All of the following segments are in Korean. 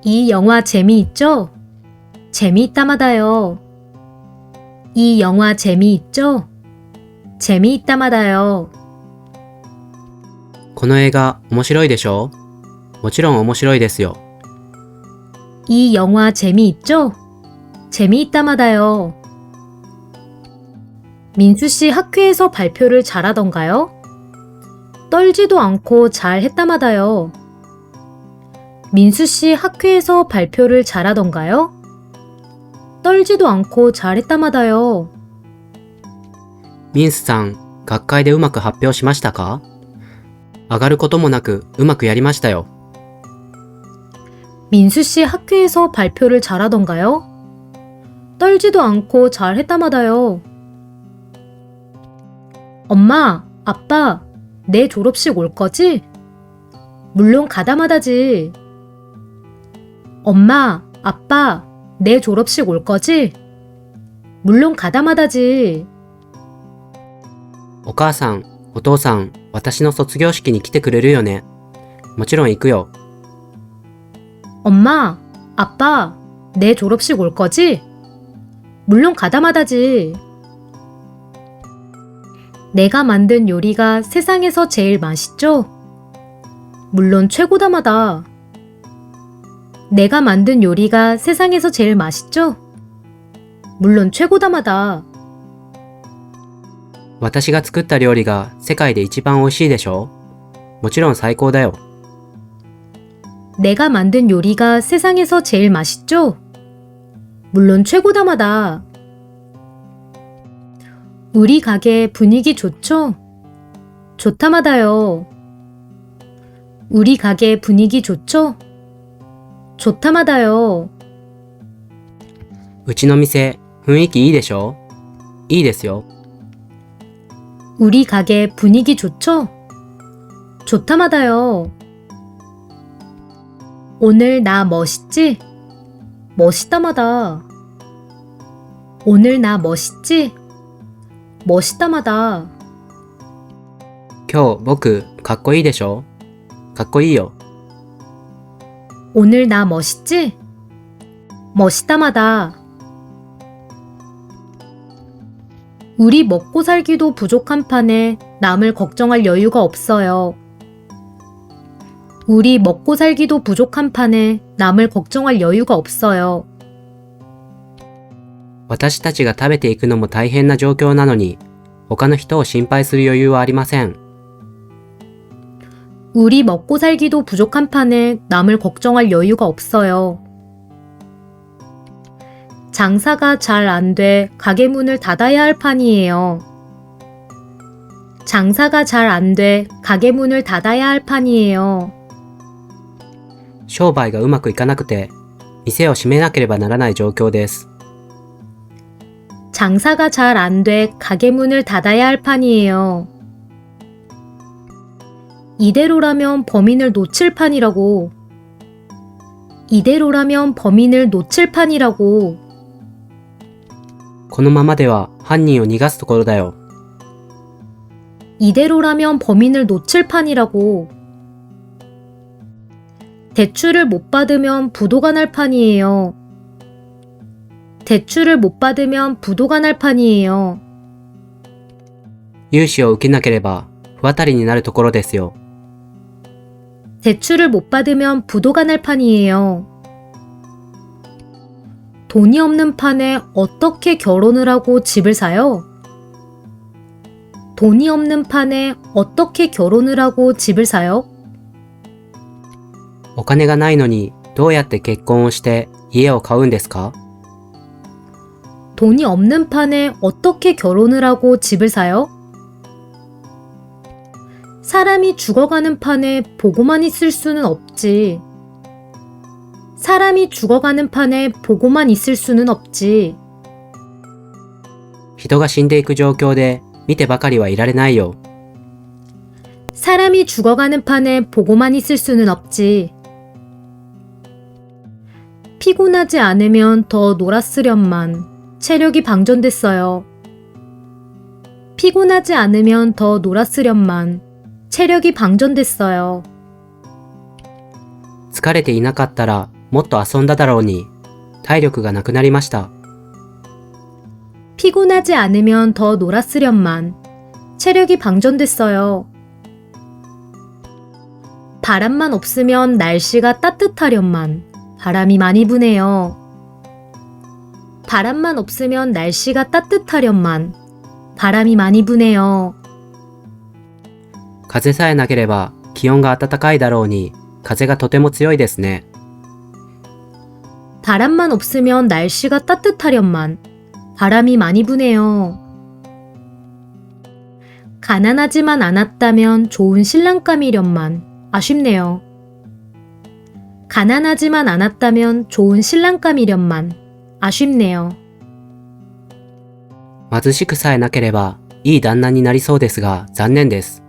이 영화 재미있죠? 재미있다마다요. 이 영화 재미있죠? 재미있다마다요. この映画面白いでしょ？もちろん面白いですよ。 이 영화 재미있죠? 재미있다마다요. 민수 씨 학회에서 발표를 잘하던가요? 떨지도 않고 잘 했다마다요. 민수 씨 학회에서 발표를 잘하던가요? 떨지도 않고 잘 했다마다요. ミンスさん、学会でうまく発表しましたか？上がることもなくうまくやりましたよ。 민수 씨 학회에서 발표를 잘하던가요? 떨지도 않고 잘 했다마다요. 엄마, 아빠, 내 졸업식 올 거지? 물론 가다마다지. 엄마, 아빠, 내 졸업식 올 거지? 물론 가다마다지. お母さん、お父さん、私の卒業式に来てくれるよね。もちろん行くよ。 엄마, 아빠, 내 졸업식 올 거지? 물론 가다마다지. 내가 만든 요리가 세상에서 제일 맛있죠? 물론 최고다마다. 내가 만든 요리가 세상에서 제일 맛있죠? 물론 최고다마다. 私が作った料理が世界で一番美味しいでしょ？もちろん最高だよ。 내가 만든 요리가 세상에서 제일 맛있죠? 물론 최고다마다. 우리 가게 분위기 좋죠? 좋다마다요. 우리 가게 분위기 좋죠? 좋다마다요. うちの店、雰囲気いいでしょ？いいですよ。 우리 가게 분위기 좋죠? 좋다마다요. 오늘 나 멋있지? 멋있다마다. 오늘 나 멋있지? 멋있다마다. 今日僕、かっこいいでしょ？かっこいいよ。 오늘 나 멋있지? 멋있다마다. 우리 먹고 살기도 부족한 판에 남을 걱정할 여유가 없어요. 우리 먹고 살기도 부족한 판에 남을 걱정할 여유가 없어요. 私たちが食べていくのも大変な状況なのに、他の人を心配する余裕はありません。 우리 먹고 살기도 부족한 판에 남을 걱정할 여유가 없어요. 장사가 잘 안 돼 가게 문을 닫아야 할 판이에요. 장사가 잘 안 돼 가게 문을 닫아야 할 판이에요. 商売がうまくいかなくて、店を閉めなければならない状況です。 장사가 잘 안 돼 가게 문을 닫아야 할 판이에요. 이대로라면 범인을 놓칠 판이라고. 이대로라면 범인을 놓칠 판이라고. このままでは犯人を逃がすところだよ。 이대로라면 범인을 놓칠 판이라고. 대출을 못 받으면 부도가 날 판이에요. 대출을 못 받으면 부도가 날 판이에요. 融資を受けなければ不当たりになるところですよ。 대출을 못 받으면 부도가 날 판이에요. 돈이 없는 판에 어떻게 결혼을 하고 집을 사요? 돈이 없는 판에 어떻게 결혼을 하고 집을 사요? お金がないのにどうやって結婚をして家を買うんですか？ 돈이 없는 판에 어떻게 결혼을 하고 집을 사요? 사람이 죽어가는 판에 보고만 있을 수는 없지. 사람이 죽어가는 판에 보고만 있을 수는 없지. 人が死んでいく状況で見てばかりはいられないよ。 사람이 죽어가는 판에 보고만 있을 수는 없지. 피곤하지 않으면 더 놀았으련만 체력이 방전됐어요. 피곤하지 않으면 더 놀았으련만 체력이 방전됐어요. 疲れていなかったらもっと遊んだだろうに、体力がなくなりました。 피곤하지 않으면 더 놀았으련만. 체력이 방전됐어요. 바람만 없으면 날씨가 따뜻하련만. 바람이 많이 부네요. 바람만 없으면 날씨가 따뜻하련만. 바람이 많이 부네요. 風さえなければ気温が暖かいだろうに、風がとても強いですね。 바람만 없으면 날씨가 따뜻하련만. 바람이 많이 부네요. 가난하지만 않았다면 좋은 신랑감이련만. 아쉽네요. 가난하지만 않았다면 좋은 신랑감이련만. 아쉽네요. 貧しくさえなければいい旦那になりそうですが残念です。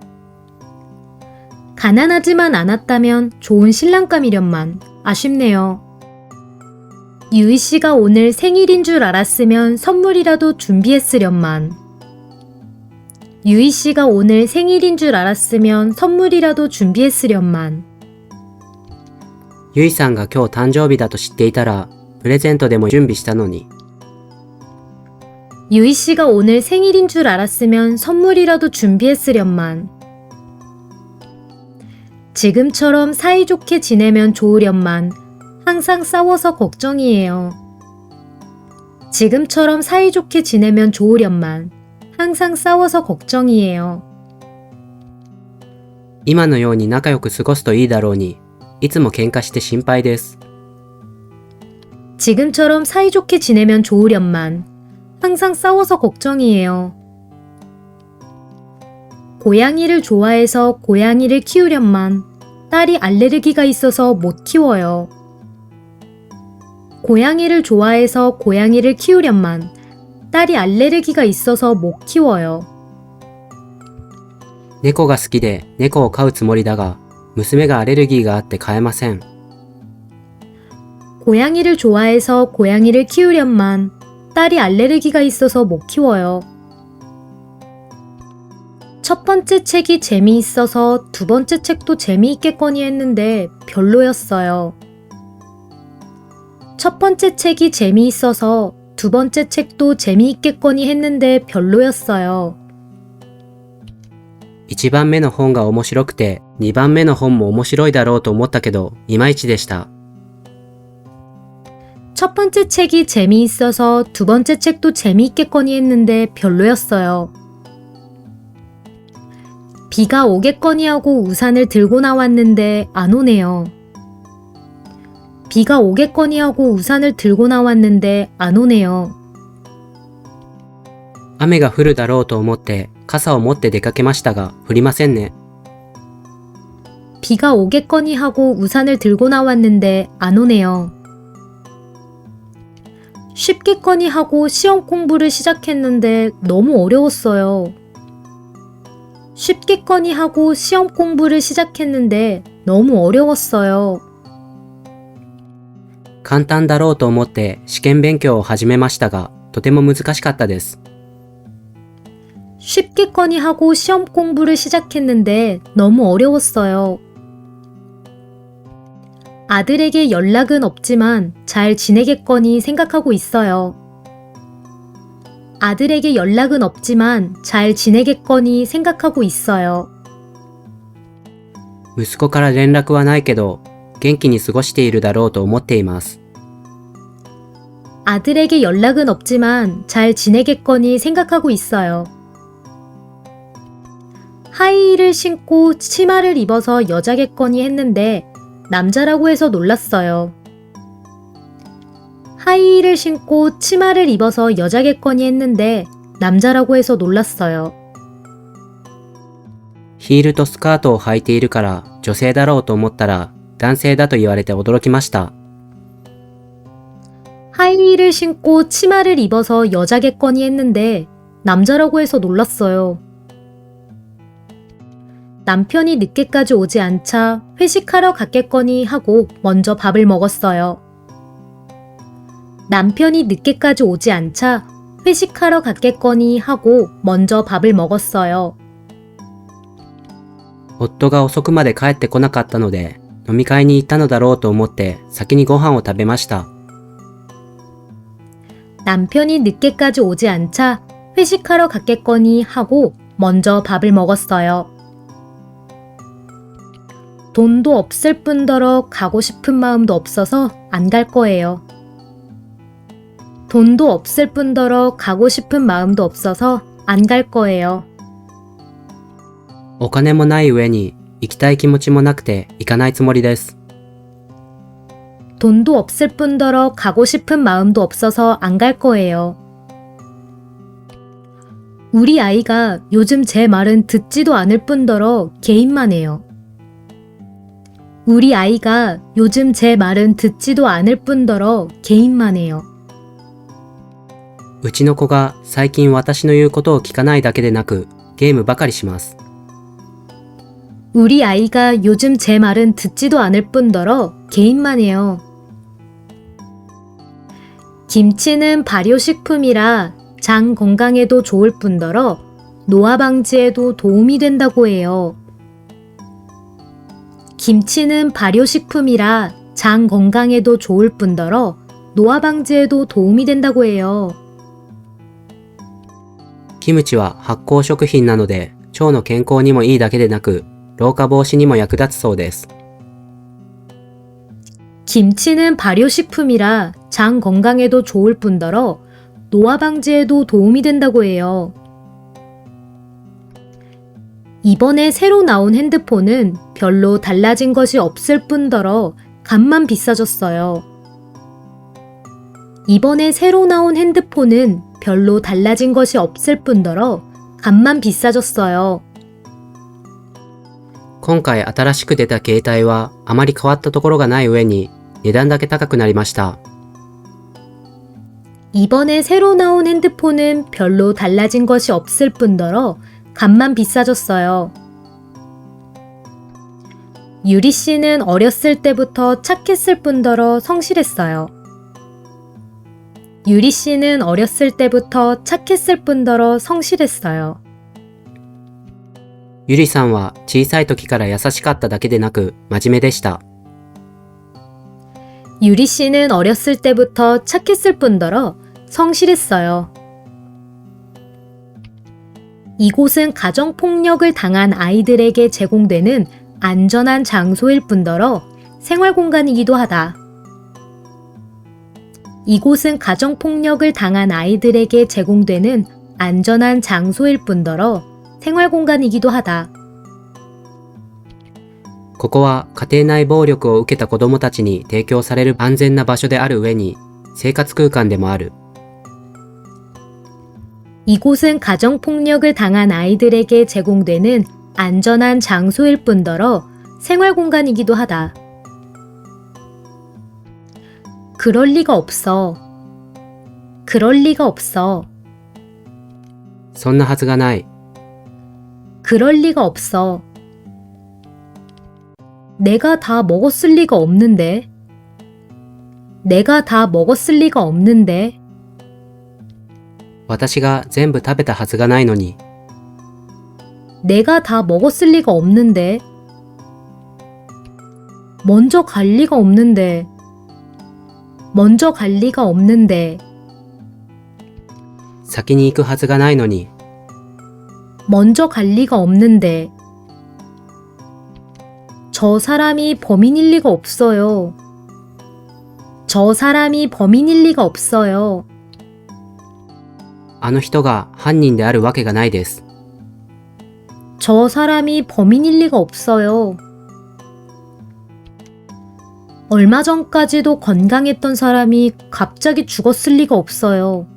가난하지만 않았다면 좋은 신랑감이련만. 아쉽네요. 유이 씨가 오늘 생일인 줄 알았으면 선물이라도 준비했으련만. 유이 씨가 오늘 생일인 줄 알았으면 선물이라도 준비했으련만. ゆいさんが今日誕生日だと知っていたらプレゼントでも準備したのに。 유이 씨가 오늘 생일인 줄 알았으면 선물이라도 준비했으련만. 지금처럼 사이좋게 지내면 좋으련만. 항상 싸워서 걱정이에요. 지금처럼 사이좋게 지내면 좋으련만. 항상 싸워서 걱정이에요. 今のように仲良く過ごすといいだろうに、いつも喧嘩して心配です。 지금처럼 사이좋게 지내면 좋으련만. 항상 싸워서 걱정이에요. 고양이를 좋아해서 고양이를 키우련만. 딸이 알레르기가 있어서 못 키워요. 고양이를 좋아해서 고양이를 키우련만. 딸이 알레르기가 있어서 못 키워요. 猫が好きで猫を飼うつもりだが、娘がアレルギーがあって飼えません。 고양이를 좋아해서 고양이를 키우련만. 딸이 알레르기가 있어서 못 키워요. 첫 번째 책이 재미있어서 두 번째 책도 재미있겠거니 했는데 별로였어요. 첫 번째 책이 재미있어서 두 번째 책도 재미있겠거니 했는데 별로였어요. 1番目の本が面白くて、2番目の本も面白いだろうと思ったけど、いまいちでした。 첫 번째 책이 재미있어서 두 번째 책도 재미있겠거니 했는데 별로였어요. 비가 오겠거니 하고 우산을 들고 나왔는데 안 오네요. 비가 오겠거니 하고 우산을 들고 나왔는데 안 오네요. 雨が降るだろうと思って傘を持って出かけましたが、降りませんね。 비가 오겠거니 하고 우산을 들고 나왔는데 안 오네요. 쉽겠거니 하고 시험 공부를 시작했는데 너무 어려웠어요. 쉽겠거니 하고 시험 공부를 시작했는데 너무 어려웠어요. 簡単だろうと思って試験勉強を始めましたが、とても難しかったです。 쉽겠거니 하고 시험 공부를 시작했는데 너무 어려웠어요. 아들에게 연락은 없지만 잘 지내겠거니 생각하고 있어요. 아들에게 연락은 없지만 잘 지내겠거니 생각하고 있어요. 息子から連絡はないけど、元気に過ごしているだろうと思っています。 아들에게 연락은 없지만 잘 지내겠거니 생각하고 있어요. 하이힐을 신고 치마를 입어서 여자겠거니 했는데 남자라고 해서 놀랐어요. 하이힐을 신고 치마를 입어서 여자겠거니 했는데 남자라고 해서 놀랐어요. ヒールとスカートを履いているから女性だろうと思ったら男性だと言われて驚きました。 하이힐을 신고 치마를 입어서 여자겠거니 했는데 남자라고 해서 놀랐어요. 남편이 늦게까지 오지 않자 회식하러 갔겠거니 하고 먼저 밥을 먹었어요. 남편이 늦게까지 오지 않자 회식하러 갔겠거니 하고 먼저 밥을 먹었어요. 夫が遅くまで帰ってこなかったので、飲み会に行ったのだろうと思って先にご飯を食べました。 남편이 늦게까지 오지 않자 회식하러 갔겠거니 하고 먼저 밥을 먹었어요. 돈도 없을 뿐더러 가고 싶은 마음도 없어서 안 갈 거예요. 돈도 없을 뿐더러 가고 싶은 마음도 없어서 안 갈 거예요. お金もない上に行きたい気持ちもなくて行かないつもりです。 돈도 없을 뿐더러 가고 싶은 마음도 없어서 안 갈 거예요. 우리 아이가 요즘 제 말은 듣지도 않을 뿐더러 개인만 해요. 우리 아이가 요즘 제 말은 듣지도 않을 뿐더러 개인만 해요. うちの子が最近私の言うことを聞かないだけでなくゲームばかりします。 우리 아이가 요즘 제 말은 듣지도 않을 뿐더러 개인만 해요. 김치는 발효식품이라 장 건강에도 좋을 뿐더러 노화 방지에도 도움이 된다고 해요. 김치는 발효식품이라 장 건강에도 좋을 뿐더러 노화 방지에도 도움이 된다고 해요. キムチは発酵食品なので腸の健康にもいいだけでなく老化防止にも役立つそうです。 김치는 발효식품이라 장 건강에도 좋을 뿐더러 노화 방지에도 도움이 된다고 해요. 이번에 새로 나온 핸드폰은 별로 달라진 것이 없을 뿐더러 값만 비싸졌어요. 이번에 새로 나온 핸드폰은 별로 달라진 것이 없을 뿐더러 값만 비싸졌어요. 今回新しく出た携帯はあまり変わったところがない上に値段だけ高くなりました。 이번에 새로 나온 핸드폰은 별로 달라진 것이 없을 뿐더러 값만 비싸졌어요. 유리 씨는 어렸을 때부터 착했을 뿐더러 성실했어요. 유리 씨는 어렸을 때부터 착했을 뿐더러 성실했어요. ゆりさんは小さい時から優しかっただけでなく真面目でした。 유리 씨는 어렸을 때부터 착했을 뿐더러 성실했어요. 이곳은 가정폭력을 당한 아이들에게 제공되는 안전한 장소일 뿐더러 생활공간이기도 하다. 이곳은 가정폭력을 당한 아이들에게 제공되는 안전한 장소일 뿐더러 생활공간이기도 하다. ここは家庭内暴力を受けた子供たちに提供される安全な場所である上に生活空間でもある。 이곳은 가정폭력을 당한 아이들에게 제공되는 안전한 장소일 뿐더러 생활공간이기도 하다. 그럴 리가 없어. 그럴 리가 없어. そんなはずがない。 그럴 리가 없어. 내가 다 먹었을 리가 없는데. 내가 다 먹었을 리가 없는데. 私が全部食べたはずがないのに。 내가 다 먹었을 리가 없는데. 먼저 갈 리가 없는데. 먼저 갈 리가 없는데. 先に行くはずがないのに。 먼저 갈 리가 없는데. 저 사람이 범인일 리가 없어요. 저 사람이 범인일 리가 없어요. あの人が犯人であるわけがないです。 저 사람이 범인일 리가 없어요. 얼마 전까지도 건강했던 사람이 갑자기 죽었을 리가 없어요.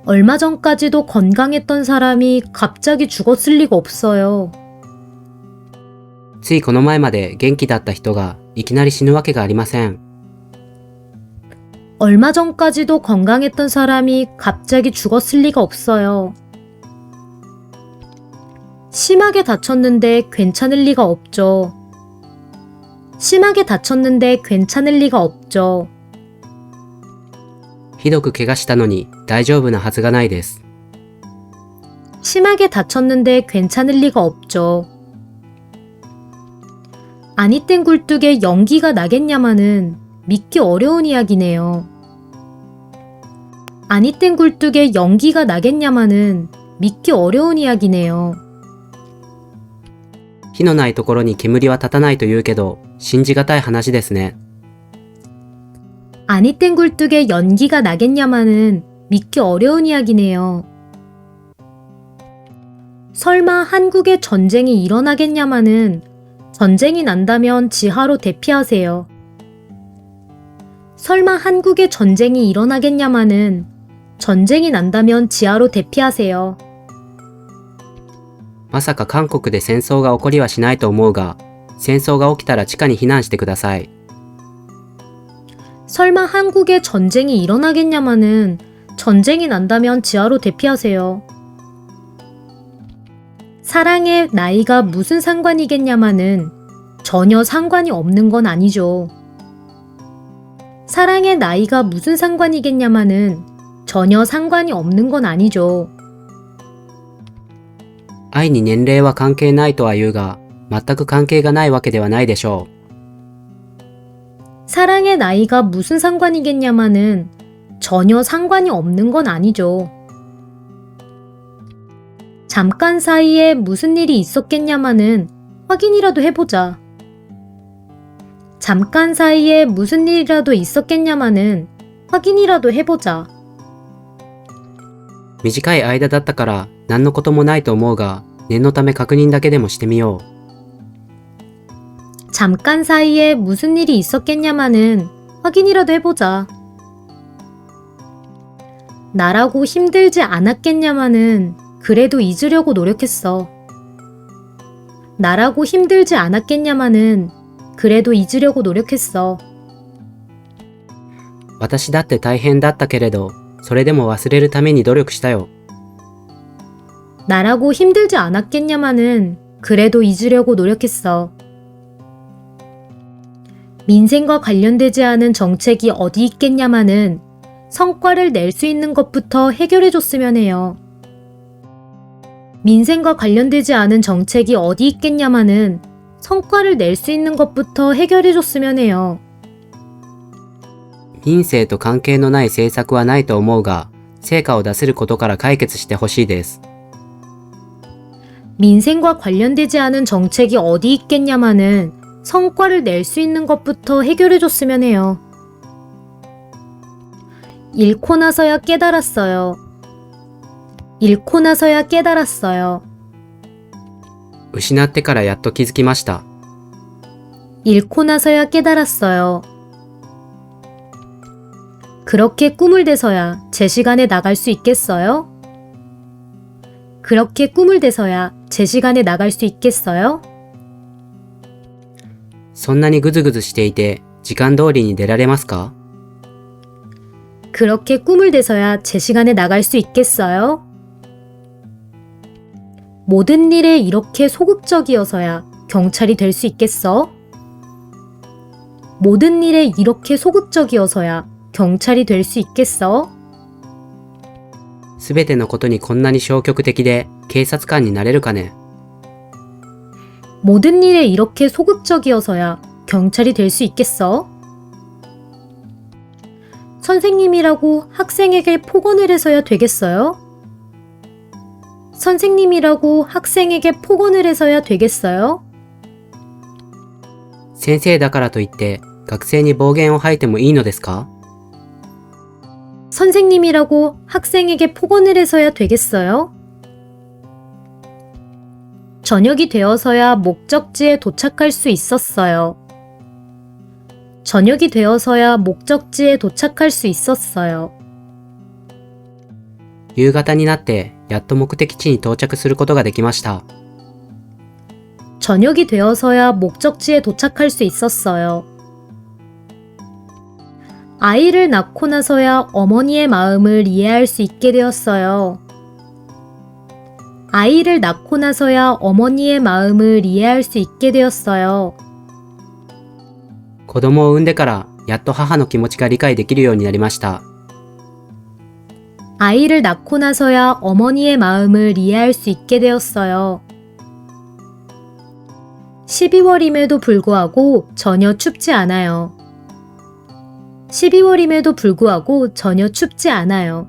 얼마 전까지도 건강했던 사람이 갑자기 죽었을 리가 없어요. ついこの前まで元気だった人がいきなり死ぬわけがありません。 얼마 전까지도 건강했던 사람이 갑자기 죽었을 리가 없어요. 심하게 다쳤는데 괜찮을 리가 없죠. 심하게 다쳤는데 괜찮을 리가 없죠. ひどく怪我したのに大丈夫なはずがないです。 심하게 다쳤는데 괜찮을 리가 없죠. 아니 땐 굴뚝에 연기가 나겠냐마는 믿기 어려운 이야기네요. 아니 땐 굴뚝에 연기가 나겠냐마는 믿기 어려운 이야기네요. 火のないところに煙は立たないと言うけど、信じがたい話ですね。 아니 땐 굴뚝에 연기가 나겠냐마는 믿기 어려운 이야기네요. 설마 한국에 전쟁이 일어나겠냐마는 전쟁이 난다면 지하로 대피하세요. 설마 한국에 전쟁이 일어나겠냐마는 전쟁이 난다면 지하로 대피하세요. まさか韓国で戦争が起こりはしないと思うが、戦争が起きたら地下に避難してください。 설마 한국에 전쟁이 일어나겠냐마는 전쟁이 난다면 지하로 대피하세요. 사랑의 나이가 무슨 상관이겠냐마는 전혀 상관이 없는 건 아니죠. 사랑의 나이가 무슨 상관이겠냐마는 전혀 상관이 없는 건 아니죠. 愛に年齢は関係ないとは言うが、全く関係がないわけではないでしょう。 사랑의 나이가 무슨 상관이겠냐마는 전혀 상관이 없는 건 아니죠. 잠깐 사이에 무슨 일이 있었겠냐마는 확인이라도 해보자. 잠깐 사이에 무슨 일이라도 있었겠냐마는 확인이라도 해보자. 短い間だったから何のこともないと思うが、念のため確認だけでもしてみよう。 잠깐 사이에 무슨 일이 있었겠냐마는 확인이라도 해보자. 나라고 힘들지 않았겠냐마는 그래도 잊으려고 노력했어. 나라고 힘들지 않았겠냐마는 그래도 잊으려고 노력했어. 私だって大変だったけれど、それでも忘れるために努力したよ。 나라고 힘들지 않았겠냐마는 그래도 잊으려고 노력했어. 민생과 관련되지 않은 정책이 어디 있겠냐마는 성과를 낼 수 있는 것부터 해결해줬으면 해요. 민생과 관련되지 않은 정책이 어디 있겠냐마는 성과를 낼 수 있는 것부터 해결해줬으면 해요. 民生と関係のない政策はないと思うが、成果を出せることから解決してほしいです。 민생과 관련되지 않은 정책이 어디 있겠냐마는 성과를 낼 수 있는 것부터 해결해줬으면 해요. 잃고 나서야 깨달았어요. 잃고 나서야 깨달았어요. 失ってからやっと気づきました。 잃고 나서야 깨달았어요. 그렇게 꿈을 대서야 제 시간에 나갈 수 있겠어요? 그렇게 꿈을 대서야 제 시간에 나갈 수 있겠어요? そんなにぐずぐずしていて、時間通りに出られますか？ 그렇게 꿈을 대서야 제 시간에 나갈 수 있겠어요? 모든 일에 이렇게 소극적이어서야 경찰이 될 수 있겠어? 모든 일에 이렇게 소극적이어서야 경찰이 될 수 있겠어? すべてのことにこんなに消極的で警察官になれるかね？ 모든 일에 이렇게 소극적이어서야 경찰이 될 수 있겠어? 선생님이라고 학생에게 폭언을 해서야 되겠어요? 선생님이라고 학생에게 폭언을 해서야 되겠어요? 先生だからといって学生に暴言を吐いてもいいのですか？ 선생님이라고 학생에게 폭언을 해서야 되겠어요? 저녁이 되어서야 목적지에 도착할 수 있었어요. 저녁이 되어서야 목적지에 도착할 수 있었어요. 夕方になってやっと目的地に到着することができました。 저녁이 되어서야 목적지에 도착할 수 있었어요. 아이를 낳고 나서야 어머니의 마음을 이해할 수 있게 되었어요. 아이를 낳고 나서야 어머니의 마음을 이해할 수 있게 되었어요. 子供を産んでからやっと母の気持ちが理解できるようになりました。 아이를 낳고 나서야 어머니의 마음을 이해할 수 있게 되었어요. 12월임에도 불구하고 전혀 춥지 않아요. 12월임에도 불구하고 전혀 춥지 않아요.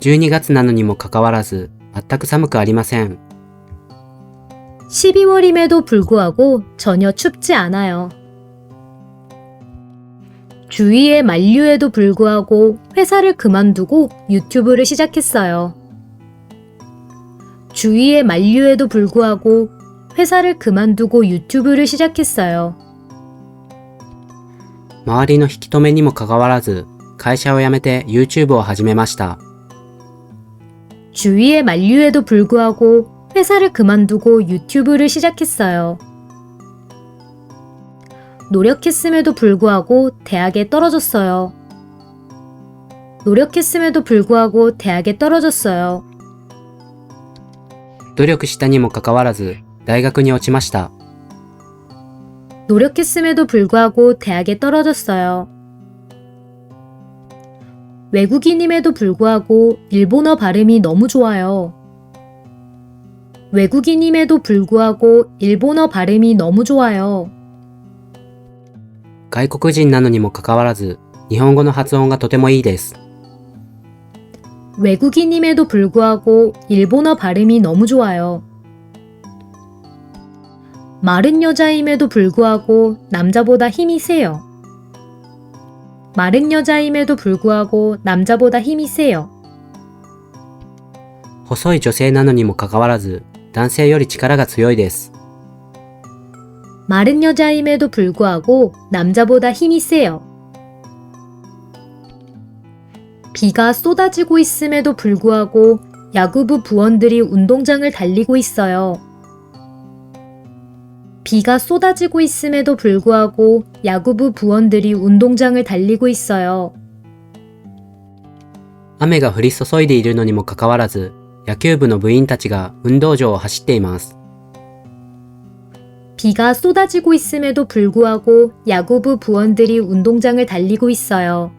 12月なのにもかかわらず、全く寒くありません。 12월임에도 불구하고 전혀 춥지 않아요. 주위의 만류에도 불구하고 회사를 그만두고 유튜브를 시작했어요. 주위의 만류에도 불구하고 회사를 그만두고 유튜브를 시작했어요. 周りの引き止めにもかかわらず、会社を辞めて YouTube を始めました。 주위의 만류에도 불구하고 회사를 그만두고 유튜브를 시작했어요. 노력했음에도 불구하고 대학에 떨어졌어요. 노력했음에도 불구하고 대학에 떨어졌어요. 努力したにもかかわらず、大学に落ちました。 노력했음에도 불구하고 대학에 떨어졌어요. 외국인임에도 불구하고 일본어 발음이 너무 좋아요. 외국인임에도 불구하고 일본어 발음이 너무 좋아요. 外国人なのにもかかわらず、日本語の発音がとてもいいです。 외국인임에도 불구하고 일본어 발음이 너무 좋아요. 마른 여자임에도 불구하고 남자보다 힘이 세요. 마른 여자임에도 불구하고 남자보다 힘이 세요. 細い女性なのにもかかわらず、男性より力が強いです。 마른 여자임에도 불구하고 남자보다 힘이 세요. 비가 쏟아지고 있음에도 불구하고 야구부 부원들이 운동장을 달리고 있어요. 비가 쏟아지고 있음에도 불구하고 야구부 부원들이 운동장을 달리고 있어요. 雨が降り注いでいるのにもかかわらず、野球部の部員たちが運動場を走っています。 비가 쏟아지고 있음에도 불구하고 야구부 부원들이 운동장을 달리고 있어요.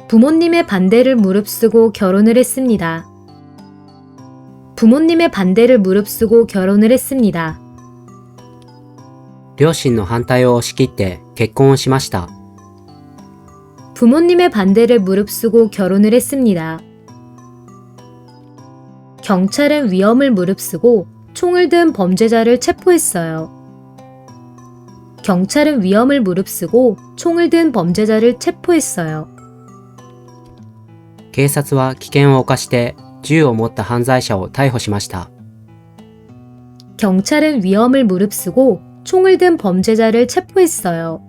부모님의 반대를 무릅쓰고 결혼을 했습니다. 부모님의 반대를 무릅쓰고 결혼을 했습니다. 両親の反対を押し切って結婚をしました。 부모님의 반대를 무릅쓰고 결혼을 했습니다. 경찰은 위험을 무릅쓰고 총을 든 범죄자를 체포했어요. 경찰은 위험을 무릅쓰고 총을 든 범죄자를 체포했어요. 警察は危険を冒して銃を持った犯罪者を逮捕しました。 경찰은 위험을 무릅쓰고 총을 든 범죄자를 체포했어요.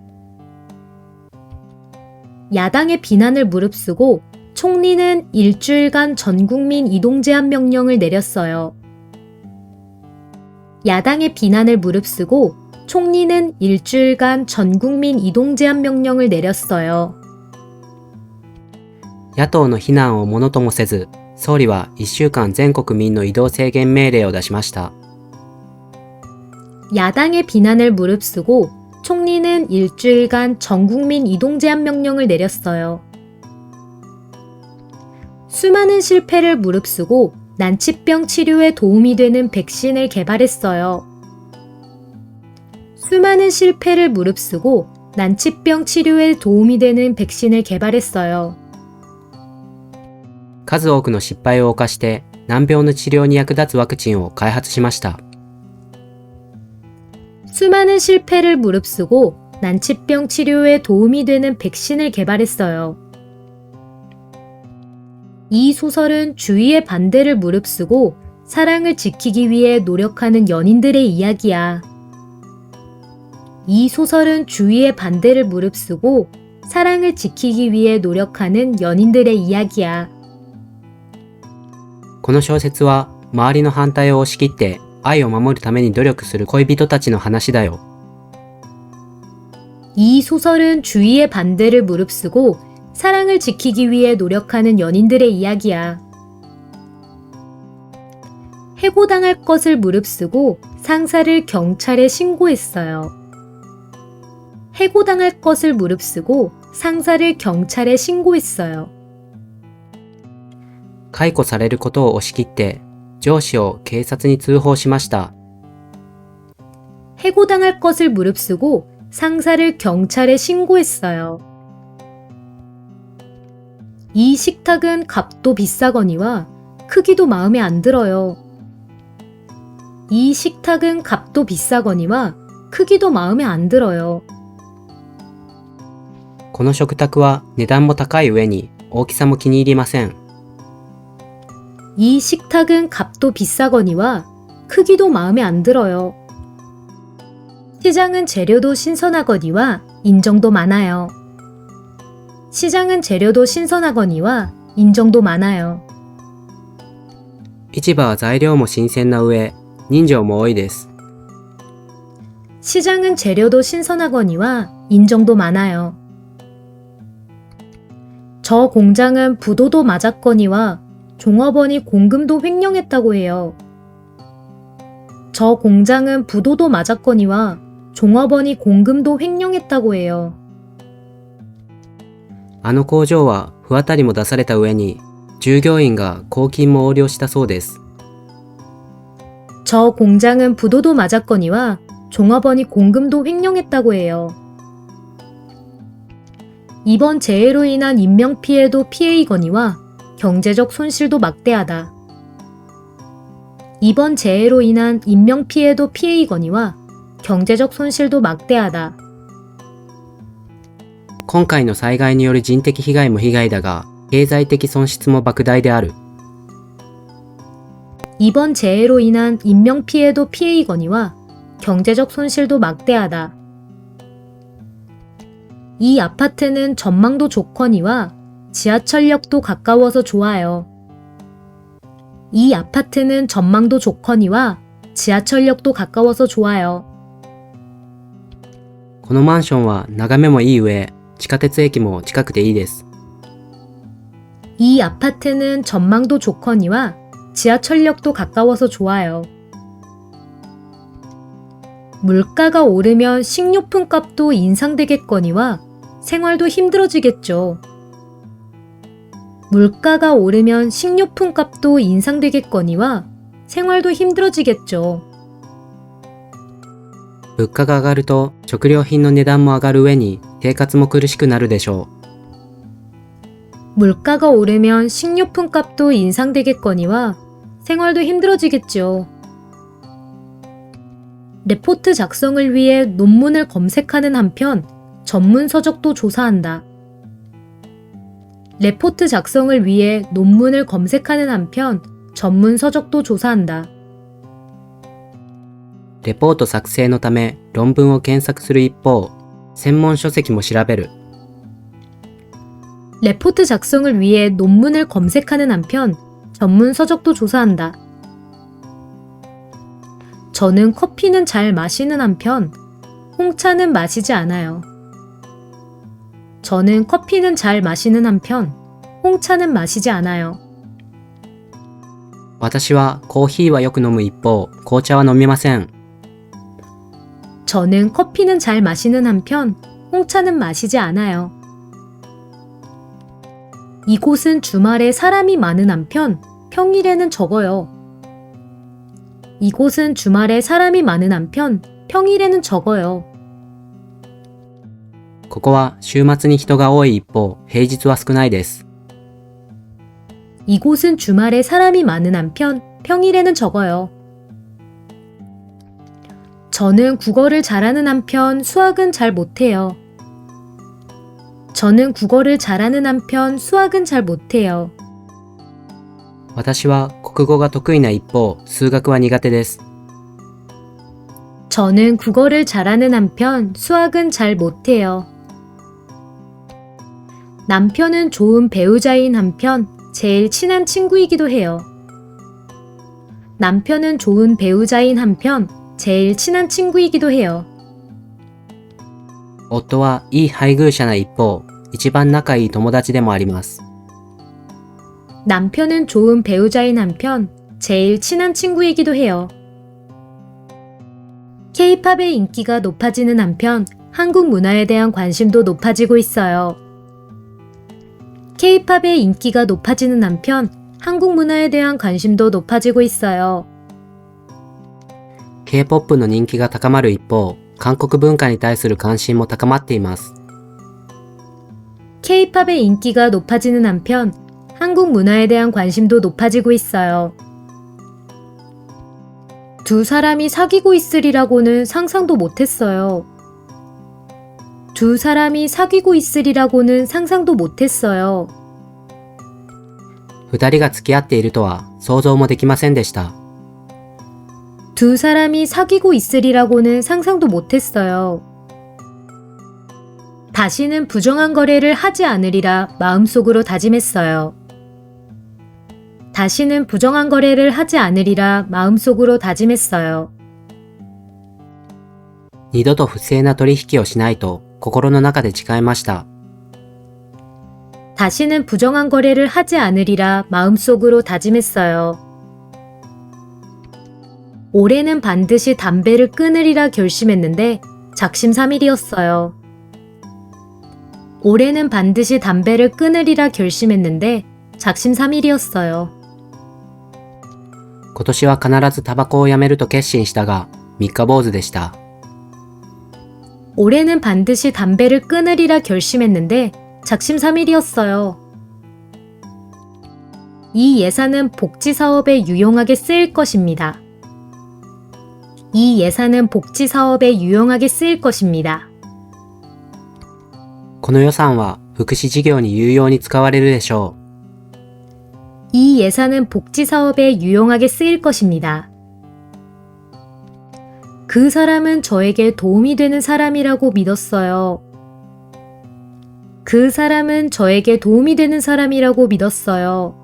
야당의 비난을 무릅쓰고 총리는 일주일간 전국민 이동 제한 명령을 내렸어요. 야당의 비난을 무릅쓰고 총리는 일주일간 전국민 이동 제한 명령을 내렸어요. 野党の非難をものともせず、総理は1週間全国民の移動制限命令を出しました。 야당의 비난을 무릅쓰고 총리는 일주일간 전국민 이동 제한 명령을 내렸어요. 수많은 실패를 무릅쓰고 난치병 치료에 도움이 되는 백신을 개발했어요. 수많은 실패를 무릅쓰고 난치병 치료에 도움이 되는 백신을 개발했어요. 数多くの失敗を犯して難病の治療に役立つワクチンを開発しました。 수많은 실패를 무릅쓰고 난치병 치료에 도움이 되는 백신을 개발했어요. 이 소설은 주위의 반대를 무릅쓰고 사랑을 지키기 위해 노력하는 연인들의 이야기야. 이 소설은 주위의 반대를 무릅쓰고 사랑을 지키기 위해 노력하는 연인들의 이야기야. この小説は周りの反対を押し切って愛を守るために努力する恋人たちの話だよ。 이 소설은 주위의 반대를 무릅쓰고 사랑을 지키기 위해 노력하는 연인들의 이야기야. 해고당할 것을 무릅쓰고 상사를 경찰에 신고했어요. 해고당할 것을 무릅쓰고 상사를 경찰에 신고했어요. 解雇されることを押し切って上司を警察に通報しました。 해고당할 것을 무릅쓰고 상사를 경찰에 신고했어요. 이 식탁은 값도 비싸거니와 크기도 마음에 안 들어요. 이 식탁은 값도 비싸거니와 크기도 마음에 안 들어요. この食卓は値段も高い上に大きさも気に入りません。 이 식탁은 값도 비싸거니와 크기도 마음에 안 들어요. 시장은 재료도 신선하거니와 인정도 많아요. 시장은 재료도 신선하거니와 인정도 많아요. 市場は材料も新鮮な上、人情も多いです。 시장은 재료도 신선하거니와 인정도 많아요. 저 공장은 부도도 맞았거니와 종업원이 공금도 횡령했다고 해요. 저 공장은 부도도 맞았거니와 종업원이 공금도 횡령했다고 해요. あの工場は不当たりも出された上に、従業員が公金も横領したそうです。 저 공장은 부도도 맞았거니와 종업원이 공금도 횡령했다고 해요. 이번 재해로 인한 인명피해도 피해이거니와 경제적 손실도 막대하다. 이번 재해로 인한 인명피해도 피해이거니와 경제적 손실도 막대하다. 今回の災害による人的被害も被害だが、経済的損失も莫大である。 이번 재해로 인한 인명피해도 피해이거니와 경제적 손실도 막대하다. 이 아파트는 전망도 좋거니와 지하철역도 가까워서 좋아요. 이 아파트는 전망도 좋거니와 지하철역도 가까워서 좋아요. このマンションは眺めもいい上、地下鉄駅も近くていいです。 이 아파트는 전망도 좋거니와 지하철역도 가까워서 좋아요. 물가가 오르면 식료품 값도 인상되겠거니와 생활도 힘들어지겠죠. 물가가 오르면 식료품 값도 인상되겠거니와 생활도 힘들어지겠죠. 物価が上がると食料品の値段も上がる上に生活も苦しくなるでしょう。 물가가 오르면 식료품 값도 인상되겠거니와 생활도 힘들어지겠죠. 레포트 작성을 위해 논문을 검색하는 한편 전문 서적도 조사한다. 레포트 작성을 위해 논문을 검색하는 한편 전문 서적도 조사한다. レポート作成のため論文を検索する一方、専門書籍も調べる。 레포트 작성을 위해 논문을 검색하는 한편 전문 서적도 조사한다. 저는 커피는 잘 마시는 한편 홍차는 마시지 않아요. 저는 커피는 잘 마시는 한편 홍차는 마시지 않아요. 私はコーヒーはよく飲む一方、紅茶は飲みません。 저는 커피는 잘 마시는 한편 홍차는 마시지 않아요. 이곳은 주말에 사람이 많은 한편 평일에는 적어요. 이곳은 주말에 사람이 많은 한편 평일에는 적어요. ここは週末に人が多い一方、平日は少ないです。 이곳은 주말에 사람이 많은 한편 평일에는 적어요. 저는 국어를 잘하는 한편 수학은 잘 못해요. 저는 국어를 잘하는 한편 수학은 잘 못해요. 私は国語が得意な一方、数学は苦手です。 저는 국어를 잘하는 한편 수학은 잘 못해요. 남편은 좋은 배우자인 한편 제일 친한 친구이기도 해요. 남편은 좋은 배우자인 한편 제일 친한 친구이기도 해요. 夫はいい配偶者な一方、一番仲いい友達でもあります。 남편은 좋은 배우자인 한편 제일 친한 친구이기도 해요. K-팝의 인기가 높아지는 한편 한국 문화에 대한 관심도 높아지고 있어요. K-팝의 인기가 높아지는 한편 한국 문화에 대한 관심도 높아지고 있어요. K-POP の人気が高まる一方、韓国文化に対する関心も高まっています。K-팝의 인기가 높아지는 한편 한국 문화에 대한 관심도 높아지고 있어요. 두 사람이 사귀고 있으리라고는 상상도 못했어요. 두 사람이 사귀고 있으리라고는 상상도 못했어요. 二人が付き合っているとは想像もできませんでした。두 사람이 사귀고 있으리라고는 상상도 못했어요. 다시는 부정한 거래를 하지 않으리라 마음속으로 다짐했어요. 다시는 부정한 거래를 하지 않으리라 마음속으로 다짐했어요. 二度と不正な取引をしないと心の中で誓いました。 다시는 부정한 거래를 하지 않으리라 마음속으로 다짐했어요. 올해는 반드시 담배를 끊으리라 결심했는데 작심삼일이었어요. 올해는 반드시 담배를 끊으리라 결심했는데 작심삼일이었어요. 今年は必ずタバコをやめると決心したが、三日坊主でした。 올해는 반드시 담배를 끊으리라 결심했는데 작심삼일이었어요. 이 예산은 복지 사업에 유용하게 쓰일 것입니다. 이 예산은 복지 사업에 유용하게 쓰일 것입니다. この予算は福祉事業に有用に使われるでしょう。 이 예산은 복지 사업에 유용하게 쓰일 것입니다. 그 사람은 저에게 도움이 되는 사람이라고 믿었어요. 그 사람은 저에게 도움이 되는 사람이라고 믿었어요.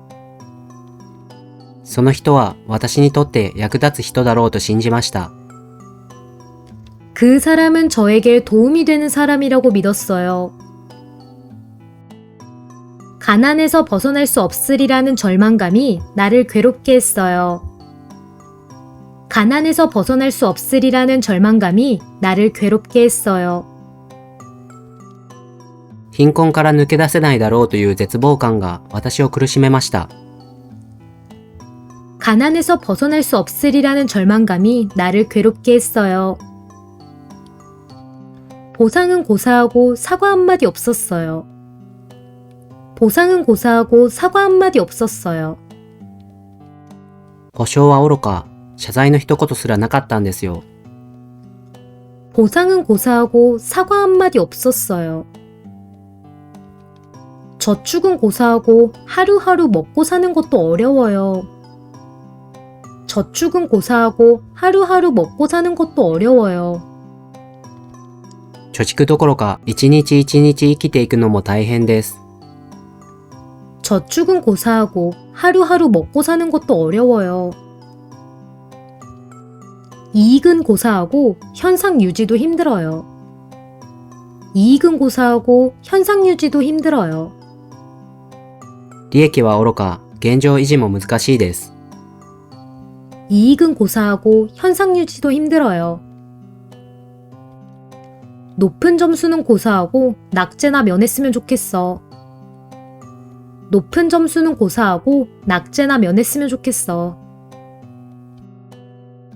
その人は私にとって役立つ人だろうと信じました。 그 사람은 저에게 도움이 되는 사람이라고 믿었어요. 가난에서 벗어날 수 없으리라는 절망감이 나를 괴롭게 했어요. 가난에서 벗어날 수 없으리라는 절망감이 나를 괴롭게 했어요. 貧困から抜け出せないだろうという絶望感が私を苦しめました。 가난에서 벗어날 수 없으리라는 절망감이 나를 괴롭게 했어요. 보상은 고사하고 사과 한마디 없었어요. 보상은 고사하고 사과 한마디 없었어요. 保証は愚か、謝罪の一言すらなかったんですよ。 보상은 고사하고 사과 한마디 없었어요. 저축은 고사하고 하루하루 먹고 사는 것도 어려워요. 저축은 고사하고 하루하루 먹고 사는 것도 어려워요. 貯蓄どころか一日一日生きていくのも大変です。 저축은 고사하고 하루하루 먹고 사는 것도 어려워요. 이익은 고사하고 현상 유지도 힘들어요. 이익은 고사하고 현상 유지도 힘들어요. 利益は愚か、現状維持も難しいです。 이익은 고사하고 현상 유지도 힘들어요. 높은 점수는 고사하고 낙제나 면했으면 좋겠어. 높은 점수는 고사하고 낙제나 면했으면 좋겠어.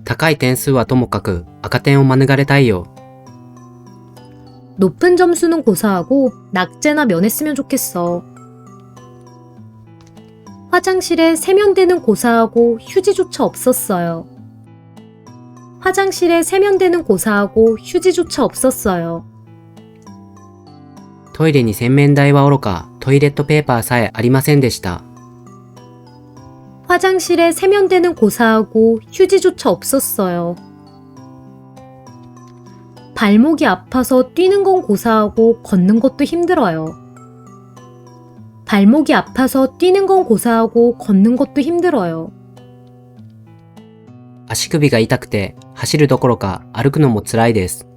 高い点数はともかく赤点を免れたいよ。 높은 점수는 고사하고 낙제나 면했으면 좋겠어. 화장실에 세면대는 고사하고 휴지조차 없었어요. 화장실에 세면대는 고사하고 휴지조차 없었어요. トイレに洗面台は愚か、トイレットペーパーさえありませんでした。 화장실에 세면대는 고사하고 휴지조차 없었어요. 발목이 아파서 뛰는 건 고사하고 걷는 것도 힘들어요. 발목이 아파서 뛰는 건 고사하고 걷는 것도 힘들어요. 足首が痛くて走るどころか歩くのも辛いです。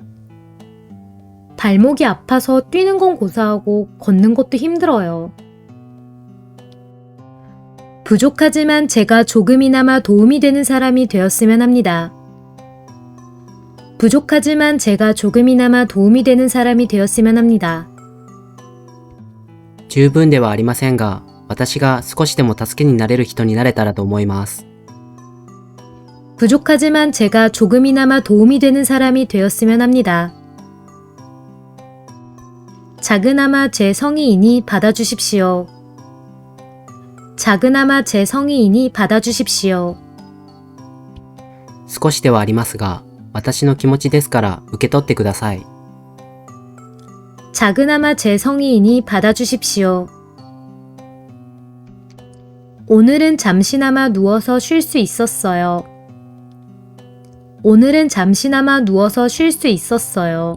발목이 아파서 뛰는 건 고사하고 걷는 것도 힘들어요. 부족하지만 제가 조금이나마 도움이 되는 사람이 되었으면 합니다. 부족하지만 제가 조금이나마 도움이 되는 사람이 되었으면 합니다. 十分ではありませんが、私が少しでも助けになれる人になれたらと思います。 부족하지만 제가 조금이나마 도움이 되는 사람이 되었으면 합니다. 작으나마 제 성의이니 받아주십시오. 작으나마 제 성의이니 받아주십시오. 少しではありますが、私の気持ちですから受け取ってください。 작으나마 제 성의이니 받아주십시오. 오늘은 잠시나마 누워서 쉴 수 있었어요. 오늘은 잠시나마 누워서 쉴 수 있었어요.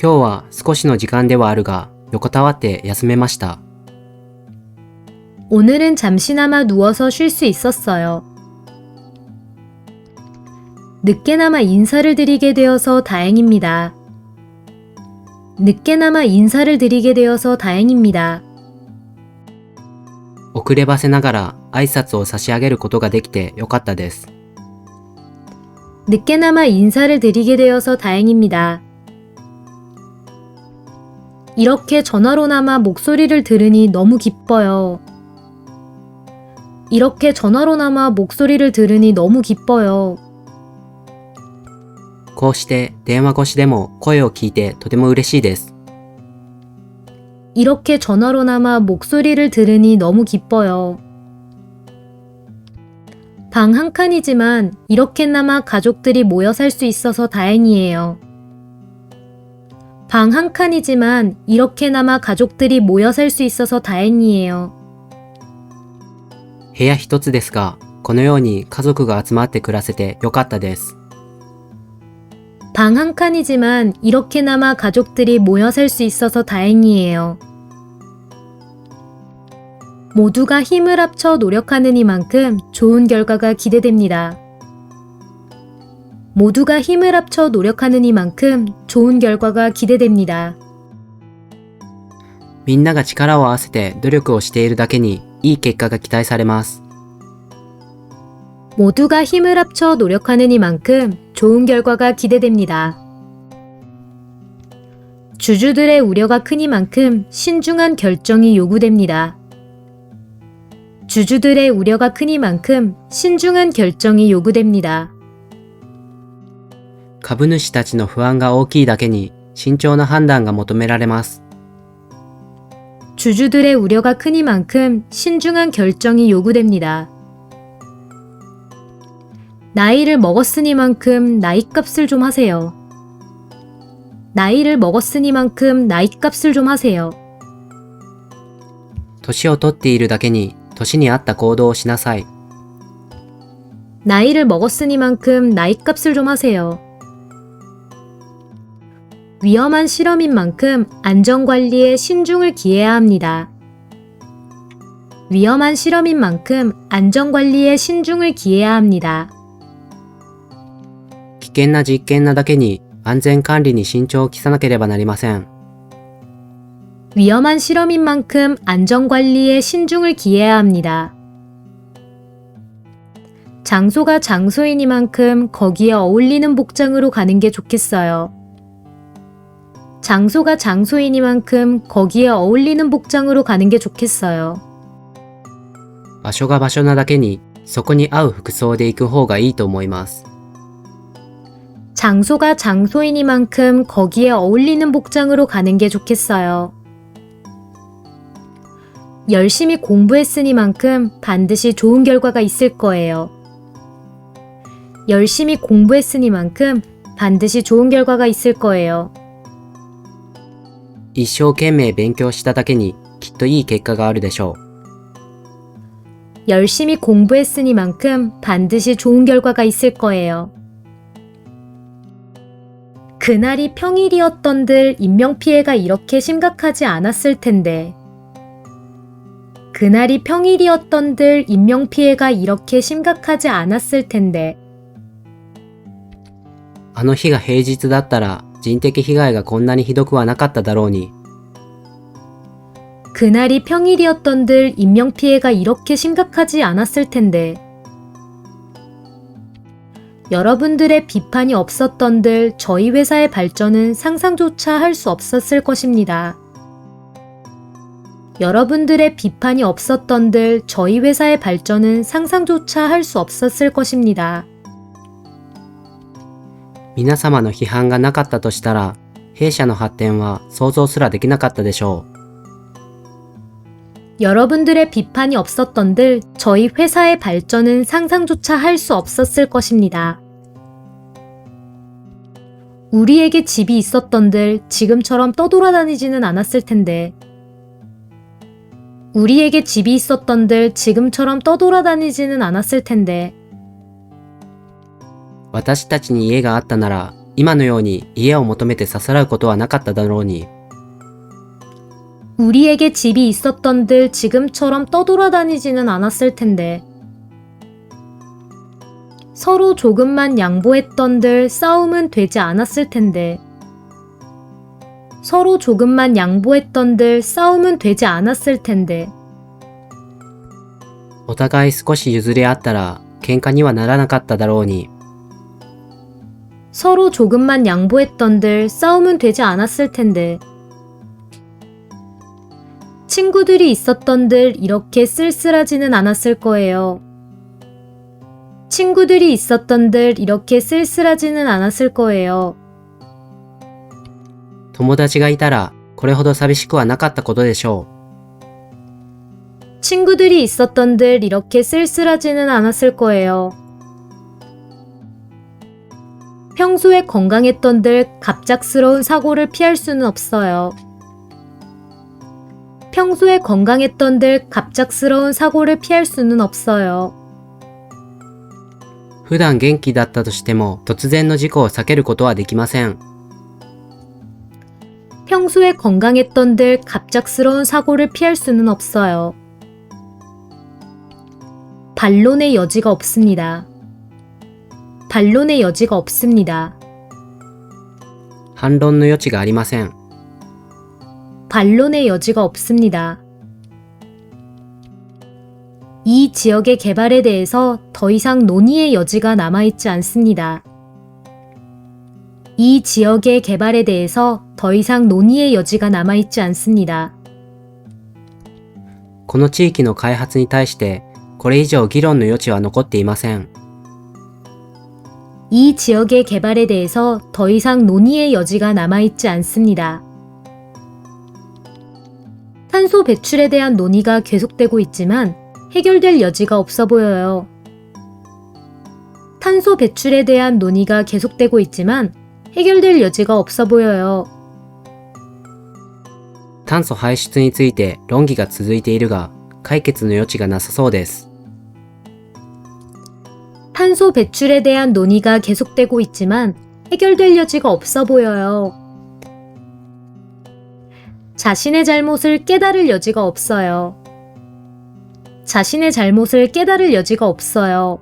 今日は少しの時間ではあるが、横たわって休めました。 오늘은 잠시나마 누워서 쉴 수 있었어요. 늦게나마 인사를 드리게 되어서 다행입니다. 늦게나마 인사를 드리게 되어서 다행입니다. 遅ればせながら挨拶を差し上げることができてよかったです。 늦게나마 인사를 드리게 되어서 다행입니다. 이렇게 전화로나마 목소리를 들으니 너무 기뻐요. 이렇게 전화로나마 목소리를 들으니 너무 기뻐요. こうして電話越しでも声を聞いてとても嬉しいです。 이렇게 전화로나마 목소리를 들으니 너무 기뻐요. 방 한 칸이지만 이렇게나마 가족들이 모여 살 수 있어서 다행이에요. 방 한 칸이지만 이렇게나마 가족들이 모여 살 수 있어서 다행이에요. 部屋一つですが、このように家族が集まって暮らせてよかったです。 방 한 칸이지만 이렇게나마 가족들이 모여 살 수 있어서 다행이에요. 모두가 힘을 합쳐 노력하는 이만큼 좋은 결과가 기대됩니다. 모두가 힘을 합쳐 노력하는 이만큼 좋은 결과가 기대됩니다. みんなが力を合わせて努力をしているだけにいい結果が期待されます。 모두가 힘을 합쳐 노력하는 이만큼 좋은 결과가 기대됩니다. 주주들의 우려가 크니만큼 신중한 결정이 요구됩니다. 주주들의 우려가 크니만큼 신중한 결정이 요구됩니다. 株主たちの不安が大きいだけに慎重な判断が求められます。 주주들의 우려가 크니만큼 신중한 결정이 요구됩니다. 나이를 먹었으니만큼 나이값을 좀 하세요. 나이를 먹었으니만큼 나이값을 좀 하세요. 年を取っているだけに年に合った行動をしなさい。 나이를 먹었으니만큼 나이값을 좀 하세요. 위험한 실험인 만큼 안전관리에 신중을 기해야 합니다. 위험한 실험인 만큼 안전관리에 신중을 기해야 합니다. 危険な実験なだけに安全管理に慎重を期さなければなりません。 위험한 실험인 만큼 안전관리에 신중을 기해야 합니다. 장소가 장소이니만큼 거기에 어울리는 복장으로 가는 게 좋겠어요. 장소가 장소이니만큼 거기에 어울리는 복장으로 가는 게 좋겠어요. 場所が場所なだけにそこに合う服装で行く方がいいと思います。 장소가 장소이니만큼 거기에 어울리는 복장으로 가는 게 좋겠어요. 열심히 공부했으니만큼 반드시 좋은 결과가 있을 거예요. 열심히 공부했으니만큼 반드시 좋은 결과가 있을 거예요. 一生懸命勉強しただけにきっといい結果があるでしょう。 열심히 공부했으니만큼 반드시 좋은 결과가 있을 거예요. 그날이 평일이었던들 인명피해가 이렇게 심각하지 않았을 텐데. 그날이 평일이었던들 인명피해가 이렇게 심각하지 않았을 텐데. あの日が平日だったら人的被害がこんなにひどくはなかっただろうに。 그날이 평일이었던들 인명피해가 이렇게 심각하지 않았을 텐데. 여러분들의 비판이 없었던들 저희 회사의 발전은 상상조차 할 수 없었을 것입니다. 여러분들의 비판이 없었던들 저희 회사의 발전은 상상조차 할 수 없었을 것입니다. 皆様の批判がなかったとしたら、弊社の発展は想像すらできなかったでしょう。 여러분들의 비판이 없었던들 저희 회사의 발전은 상상조차 할 수 없었을 것입니다. 우리에게 집이 있었던들 지금처럼 떠돌아다니지는 않았을 텐데. 우리에게 집이 있었던들 지금처럼 떠돌아다니지는 않았을 텐데. 私たちに家があったなら、今のように家を求めてささらうことはなかっただろうに。 우리에게 집이 있었던들 지금처럼 떠돌아다니지는 않았을 텐데. 서로 조금만 양보했던들 싸움은 되지 않았을 텐데. 서로 조금만 양보했던들 싸움은 되지 않았을 텐데. お互い少し譲り合ったら、喧嘩にはならなかっただろうに。 서로 조금만 양보했던들 싸움은 되지 않았을 텐데. 친구들이 있었던들 이렇게 쓸쓸하지는 않았을 거예요. 친구들이 있었던들 이렇게 쓸쓸하지는 않았을 거예요. 友達がいたら、これほど寂しくはなかったことでしょう。 친구들이 있었던들 이렇게 쓸쓸하지는 않았을 거예요. 평소에 건강했던들 갑작스러운 사고를 피할 수는 없어요. 평소에 건강했던들 갑작스러운 사고를 피할 수는 없어요. 普段元気だったとしても、突然の事故を避けることはできません。 평소에 건강했던들 갑작스러운 사고를 피할 수는 없어요. 반론의 여지가 없습니다. 반론의 여지가 없습니다. 反論の余地がありません。 반론의 여지가 없습니다. 이 지역의 개발에 대해서 더 이상 논의의 여지가 남아있지 않습니다. 이 지역의 개발에 대해서 더 이상 논의의 여지가 남아있지 않습니다. この地域の開発に対して、これ以上議論の余地は残っていません。 이 지역의 개발에 대해서 더 이상 논의의 여지가 남아있지 않습니다. 탄소 배출에 대한 논의가 계속되고 있지만 해결될 여지가 없어 보여요. 탄소 배출에 대한 논의가 계속되고 있지만 해결될 여지가 없어 보여요. 炭素排出について論議が続いているが、解決の余地がなさそうです。 탄소 배출에 대한 논의가 계속되고 있지만 해결될 여지가 없어 보여요. 자신의 잘못을 깨달을 여지가 없어요. 자신의 잘못을 깨달을 여지가 없어요.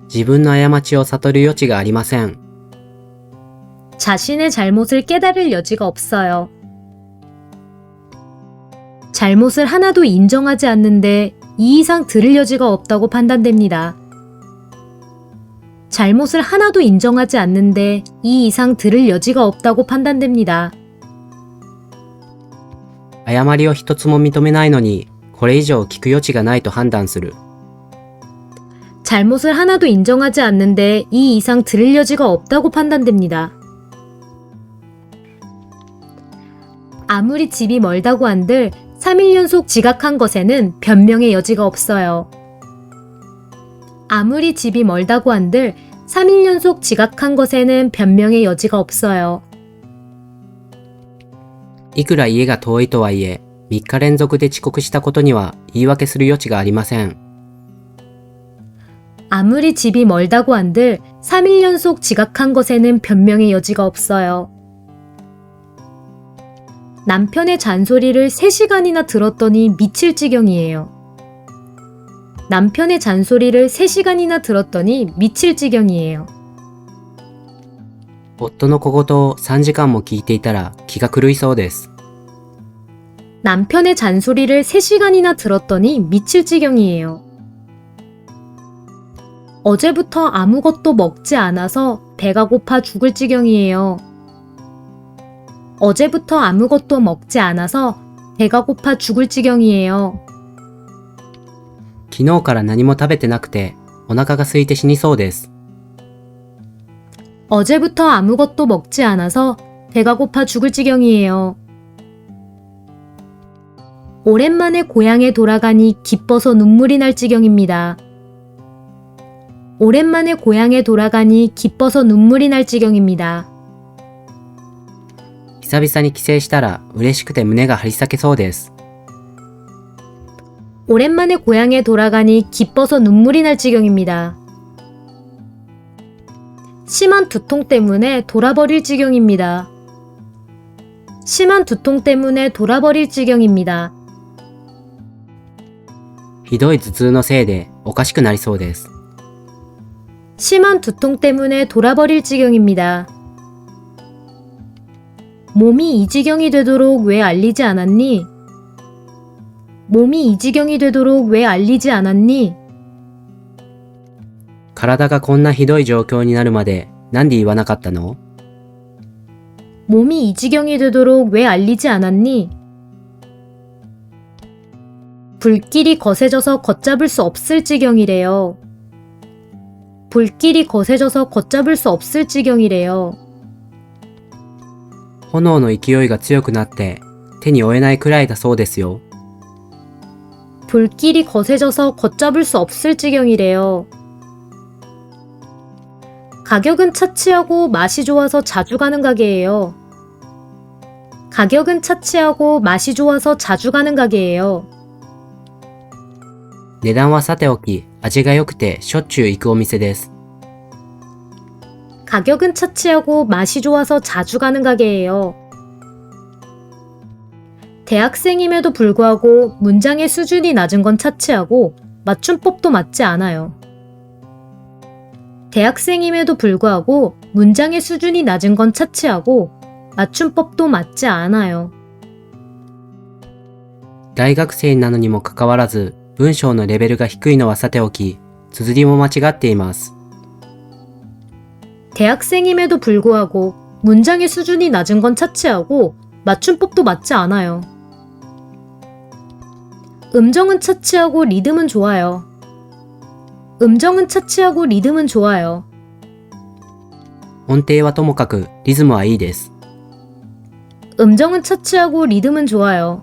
自分の過ちを悟る余地がありません。 자신의 잘못을 깨달을 여지가 없어요. 잘못을 하나도 인정하지 않는데 이 이상 들을 여지가 없다고 판단됩니다. 잘못을 하나도 인정하지 않는데 이 이상 들을 여지가 없다고 판단됩니다. 誤りを一つも認めないのに、これ以上聞く余地がないと判断する。 잘못을 하나도 인정하지 않는데 이 이상 들을 여지가 없다고 판단됩니다. 아무리 집이 멀다고 한들 3일 연속 지각한 것에는 변명의 여지가 없어요. 아무리 집이 멀다고 한들 3일 연속 지각한 것에는 변명의 여지가 없어요. いくら家が遠いとはいえ、3日連続で遅刻したことには言い訳する余地がありません。 아무리 집이 멀다고 한들 3일 연속 지각한 것에는 변명의 여지가 없어요. 남편의 잔소리를 3시간이나 들었더니 미칠 지경이에요. 남편의 잔소리를 3시간이나 들었더니 미칠 지경이에요. 夫の小言を3時間も聞いていたら気が狂いそうです。 남편의 잔소리를 3시간이나 들었더니 미칠 지경이에요. 어제부터 아무것도 먹지 않아서 배가 고파 죽을 지경이에요. 어제부터 아무것도 먹지 않아서 배가 고파 죽을 지경이에요. 昨日から何も食べてなくて、お腹が空いて死にそうです。 어제부터 아무것도 먹지 않아서 배가 고파 죽을 지경이에요. 오랜만에 고향에 돌아가니 기뻐서 눈물이 날 지경입니다. 오랜만에 고향에 돌아가니 기뻐서 눈물이 날 지경입니다. 久々に帰省したら嬉しくて胸が張り裂けそうです。 오랜만에 고향에 돌아가니 기뻐서 눈물이 날 지경입니다. 심한 두통 때문에 돌아버릴 지경입니다. 심한 두통 때문에 돌아버릴 지경입니다. ひどい頭痛のせいでおかしくなりそうです。 심한 두통 때문에 돌아버릴 지경입니다. 몸이 이 지경이 되도록 왜 알리지 않았니? 몸이 이 지경이 되도록 왜 알리지 않았니? 体がこんなひどい状況になるまでなんで言わなかったの？ 몸이 이 지경이 되도록 왜 알리지 않았니? 불길이 거세져서 걷잡을 수 없을 지경이래요. 불길이 거세져서 걷잡을 수 없을 지경이래요. 炎の勢いが強くなって手に負えないくらいだそうですよ。 불길이 거세져서 걷잡을 수 없을 지경이래요. 가격은 차치하고 맛이 좋아서 자주 가는 가게예요. 가격은 차치하고 맛이 좋아서 자주 가는 가게예요. 値段はさておき味が良くてしょっちゅう行くお店です。 가격은 차치하고 맛이 좋아서 자주 가는 가게예요. 대학생임에도 불구하고 문장의 수준이 낮은 건 차치하고 맞춤법도 맞지 않아요. 대학생임에도 불구하고 문장의 수준이 낮은 건 차치하고 맞춤법도 맞지 않아요. 大学生なのにもかかわらず文章のレベルが低いのはさておき、綴りも間違っています。 대학생임에도 불구하고 문장의 수준이 낮은 건 차치하고 맞춤법도 맞지 않아요. 음정은 차치하고 리듬은 좋아요. 음정은 차치하고 리듬은 좋아요. 音程はともかくリズムはいいです。 음정은 차치하고 리듬은 좋아요.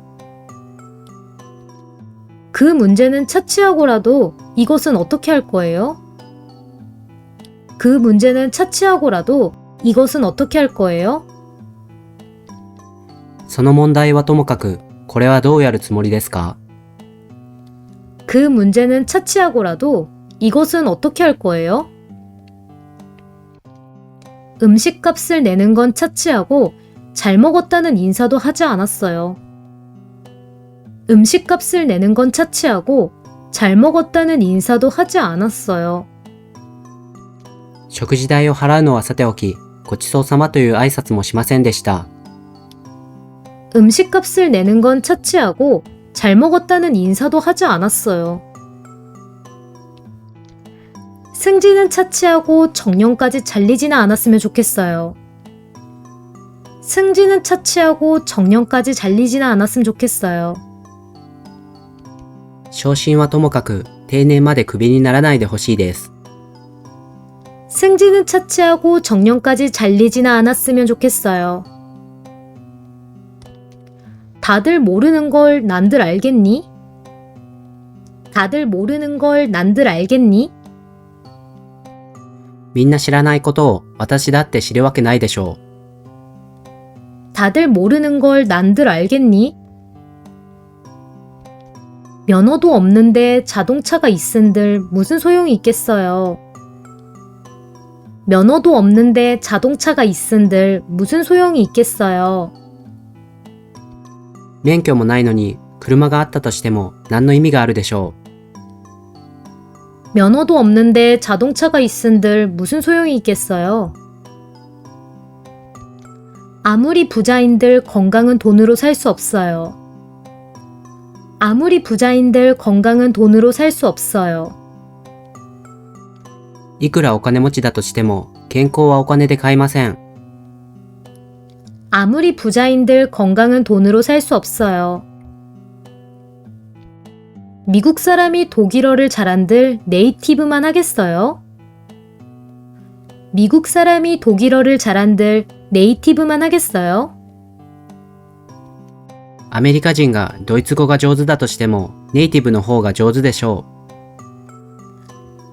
그 문제는 차치하고라도 이것은 어떻게 할 거예요? 그 문제는 차치하고라도 이것은 어떻게 할 거예요? その問題はともかくこれはどうやるつもりですか？ 그 문제는 차치하고라도 이것은 어떻게 할 거예요? 음식값을 내는 건 차치하고 잘 먹었다는 인사도 하지 않았어요. 음식값을 내는 건 차치하고 잘 먹었다는 인사도 하지 않았어요. 食事代を払うのはさておき、ごちそうさまという挨拶もしませんでした。 음식값을 내는 건 차치하고 잘 먹었다는 인사도 하지 않았어요. 승진은 차치하고 정년까지 잘리지는 않았으면 좋겠어요. 승진은 차치하고 정년까지 잘리지는 않았으면 좋겠어요. 昇進はともかく定年までクビにならないでほしいです。 승진은 차치하고 정년까지 잘리지는 않았으면 좋겠어요. 다들 모르는 걸 난들 알겠니? 다들 모르는 걸 난들 알겠니? みんな知らないことを私だって知るわけないでしょう。 다들 모르는 걸 난들 알겠니? 면허도 없는데 자동차가 있은들 무슨 소용이 있겠어요. 면허도 없는데 자동차가 있은들 무슨 소용이 있겠어요. 免許もないのに車があったとしても何の意味があるでしょう。 면허도 없는데 자동차가 있은들 무슨 소용이 있겠어요. 아무리 부자인들 건강은 돈으로 살 수 없어요. 아무리 부자인들 건강은 돈으로 살 수 없어요. いくらお金持ちだとしても健康はお金で買えません。 아무리 부자인들 건강은 돈으로 살 수 없어요. 미국 사람이 독일어를 잘한들 네이티브만 하겠어요? 미국 사람이 독일어를 잘한들 네이티브만 하겠어요? アメリカ人がドイツ語が上手だとしても、ネイティブの方が上手でしょ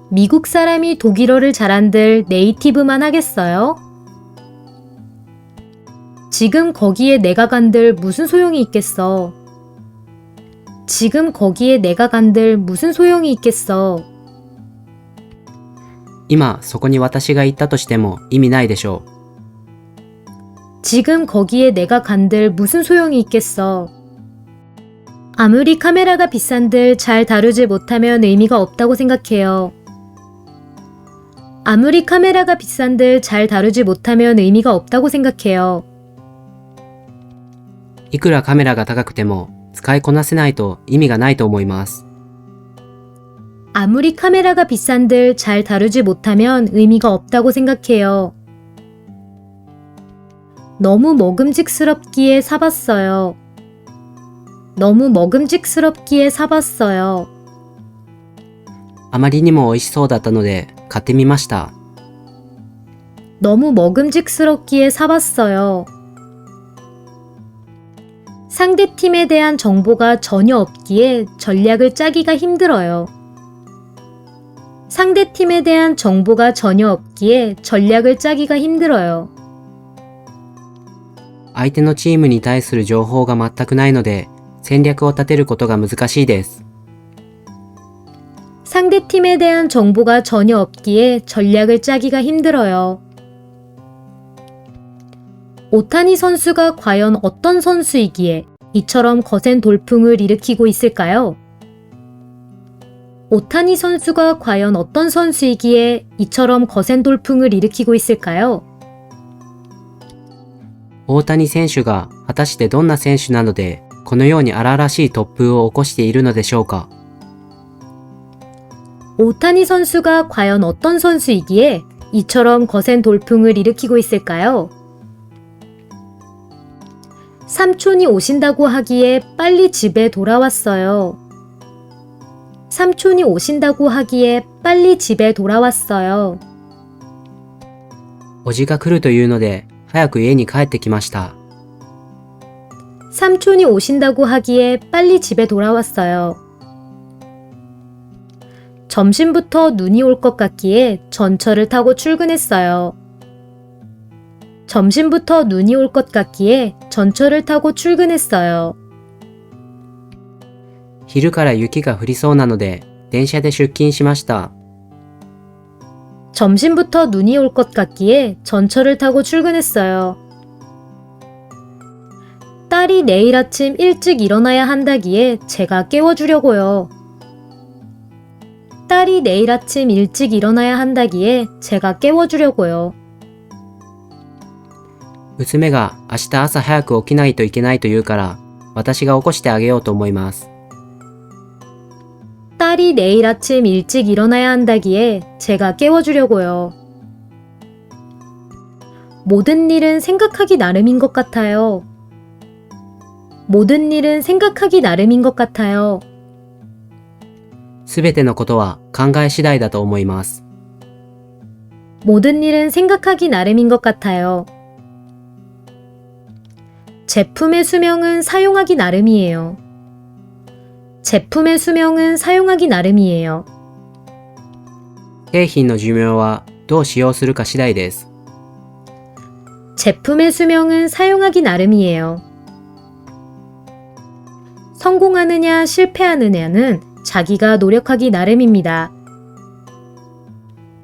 미국 사람이 독일어를 잘한들 네이티브만 하겠어요? 지금 거기에 내가 간들 무슨 소용이 있겠어? 지금 거기에 내가 간들 무슨 소용이 있겠어? う。今、そこに私が行ったとしても意味ないでしょ 지금 거기에 내가 간들 무슨 소용이 있겠어? 아무리 카메라가 비싼들 잘 다루지 못하면 의미가 없다고 생각해요. 아무리 카메라가 비싼들 잘 다루지 못하면 의미가 없다고 생각해요. う。いくらカメラが高くても、使いこなせないと意味がないと思います。 아무리 카메라가 비싼들 잘 다루지 못하면 의미가 없다고 생각해요. 너무 먹음직스럽기에 사봤어요. 너무 먹음직스럽기에 사봤어요. あまりにも美味しそうだったので、買ってみました。 너무 먹음직스럽기에 사봤어요. 상대팀에 대한 정보가 전혀 없기에 전략을 짜기가 힘들어요. 상대팀에 대한 정보가 전혀 없기에 전략을 짜기가 힘들어요. 相手のチームに対する情報が全くないので、戦略を立てることが難しいです。 상대팀에 대한 정보가 전혀 없기에 전략을 짜기가 힘들어요. 오타니 선수가 과연 어떤 선수이기에 이처럼 거센 돌풍을 일으키고 있을까요? 오타니 선수가 과연 어떤 선수이기에 이처럼 거센 돌풍을 일으키고 있을까요? 大谷選手が果たしてどんな選手なので、このように荒々しい突風を起こしているのでしょうか。 오타니 선수가 과연 어떤 선수이기에 이처럼 거센 돌풍을 일으키고 있을까요? 삼촌이 오신다고 하기에 빨리 집에 돌아왔어요. 삼촌이 오신다고 하기에 빨리 집에 돌아왔어요. おじが来るというので、早く家に帰ってきました。 삼촌이 오신다고 하기에 빨리 집에 돌아왔어요. 점심부터 눈이 올 것 같기에 전철을 타고 출근했어요. 점심부터 눈이 올 것 같기에 전철을 타고 출근했어요. 昼から雪が降りそうなので、電車で出勤しました。 점심부터 눈이 올 것 같기에 전철을 타고 출근했어요. 딸이 내일 아침 일찍 일어나야 한다기에 제가 깨워주려고요. 딸이 내일 아침 일찍 일어나야 한다기에 제가 깨워주려고요. 娘が明日朝早く起きないといけないと言うから、私が起こしてあげようと思います。 딸이 내일 아침 일찍 일어나야 한다기에 제가 깨워주려고요. 모든 일은 생각하기 나름인 것 같아요. 모든 일은 생각하기 나름인 것 같아요. すべてのことは考え次第だと思います。 모든 일은 생각하기 나름인 것 같아요. 제품의 수명은 사용하기 나름이에요. 제품의 수명은 사용하기 나름이에요. 製品の寿命はどう使用するか次第です。 제품의 수명은 사용하기 나름이에요. 성공하느냐 실패하느냐는 자기가 노력하기 나름입니다.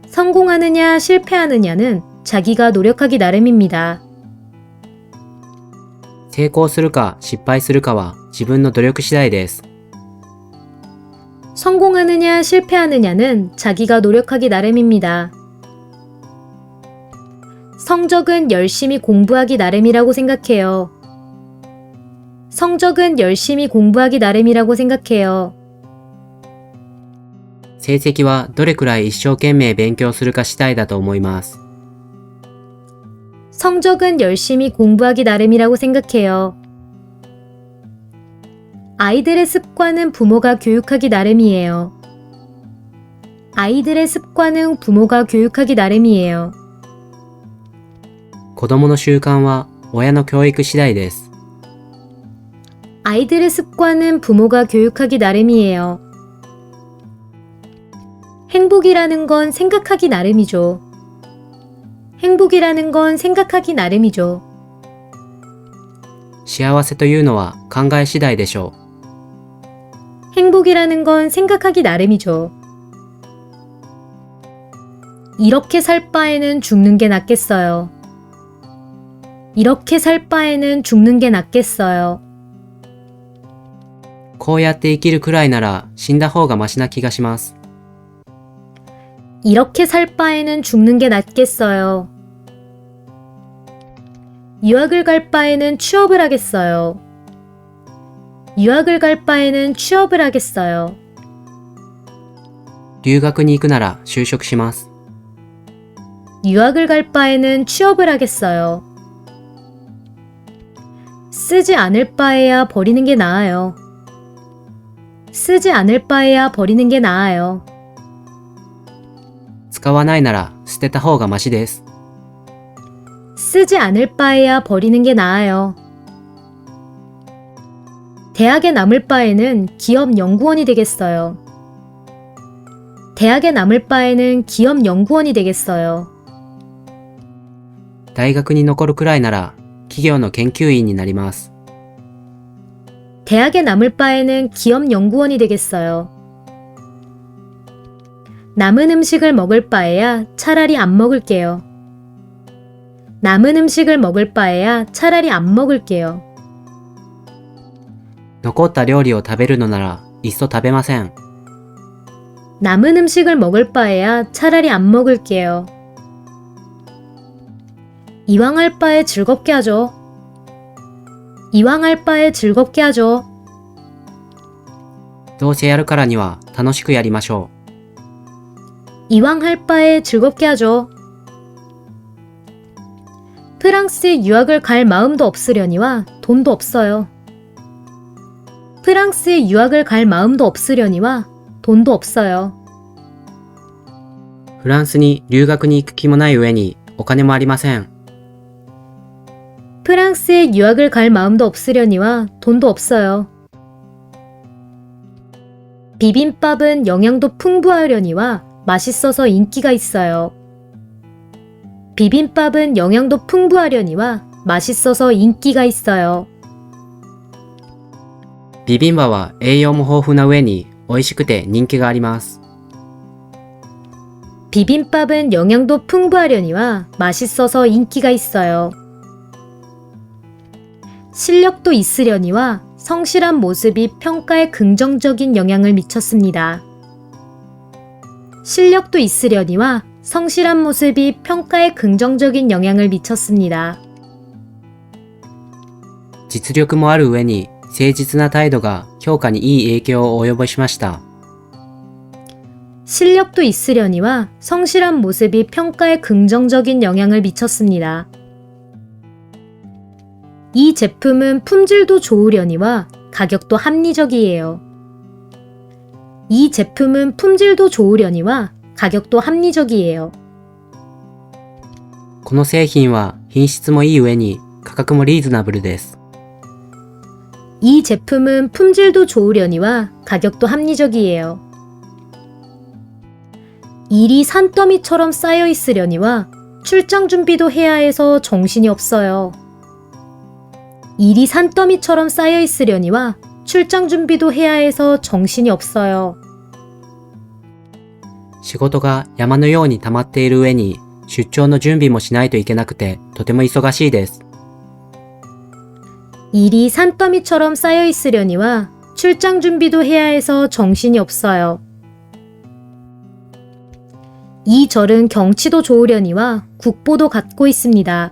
성공하느냐 실패하느냐는 자기가 노력하기 나름입니다. 成功するか失敗するかは自分の努力次第です。 성공하느냐 실패하느냐는 자기가 노력하기 나름입니다. 성적은 열심히 공부하기 나름이라고 생각해요. 성적은 열심히 공부하기 나름이라고 생각해요. 成績はどれくらい一生懸命勉強するか次第だと思います。 성적은 열심히 공부하기 나름이라고 생각해요. 아이들의 습관은 부모가 교육하기 나름이에요. 아이들의 습관은 부모가 교육하기 나름이에요. 子供の習慣は親の教育次第です。 아이들의 습관은 부모가 교육하기 나름이에요. 행복이라는 건 생각하기 나름이죠. 행복이라는 건 생각하기 나름이죠. 幸せというのは考え次第でしょう。 행복이라는 건 생각하기 나름이죠. 이렇게 살 바에는 죽는 게 낫겠어요. 이렇게 살 바에는 죽는 게 낫겠어요. こうやって生きるくらいなら死んだ方がマシな気がします。 이렇게 살 바에는 죽는 게 낫겠어요. 유학을 갈 바에는 취업을 하겠어요. 유학을 갈 바에는 취업을 하겠어요. 留学に行くなら就職します。 유학을 갈 바에는 취업을 하겠어요. 쓰지 않을 바에야 버리는 게 나아요. 쓰지 않을 바에야 버리는 게 나아요. 使わないなら捨てた方がマシです。 쓰지 않을 바에야 버리는 게 나아요. 대학에 남을 바에는 기업 연구원이 되겠어요. 대학에 남을 바에는 기업 연구원이 되겠어요. 大学に残るくらいなら企業の研究員になります。 대학에 남을 바에는 기업 연구원이 되겠어요. 남은 음식을 먹을 바에야 차라리 안 먹을게요. 남은 음식을 먹을 바에야 차라리 안 먹을게요. 残った料理を食べるのならいっそ食べません。 남은 음식을 먹을 바에야 차라리 안 먹을게요. 이왕 할 바에 즐겁게 하죠. 이왕 할 바에 즐겁게 하죠. どうせやるからには楽しくやりましょ 이왕 할 바에 즐겁게 하죠. 프랑스에 유학을 갈 마음도 없으려니와 돈도 없어요. 프랑스에 유학을 갈 마음도 없으려니와 돈도 없어요. う。フランスに留学に行く気もない上にお金もありません。 프랑스에 유학을 갈 마음도 없으려니와 돈도 없어요. 비빔밥은 영양도 풍부하려니와 맛있어서 인기가 있어요. 비빔밥은 영양도 풍부하려니와 맛있어서 인기가 있어요. ビビンバは栄養も豊富な上に美味しくて人気があります。 비빔밥은 영양도 풍부하려니와 맛있어서 인기가 있어요. 실력도 있으려니와 성실한 모습이 평가에 긍정적인 영향을 미쳤습니다. 실력도 있으려니와 성실한 모습이 평가에 긍정적인 영향을 미쳤습니다. 実力もある上に誠実な態度が評価にいい影響を及ぼしました。 실력도 있으려니와 성실한 모습이 평가에 긍정적인 영향을 미쳤습니다. 이 제품은 품질도 좋으려니와 가격도 합리적이에요. 이 제품은 품질도 좋으려니와 가격도 합리적이에요. この製品は品質もいい上に価格もリーズナブルです。 이 제품은 품질도 좋으려니와 가격도 합리적이에요. 일이 산더미처럼 쌓여 있으려니와 출장 준비도 해야 해서 정신이 없어요. 일이 산더미처럼 쌓여 있으려니와 출장 준비도 해야 해서 정신이 없어요. 仕事が山のように溜まっている上に出張の準備もしないといけなくてとても忙しいです。 일이 산더미처럼 쌓여 있으려니와 출장 준비도 해야 해서 정신이 없어요. 이 절은 경치도 좋으려니와 국보도 갖고 있습니다.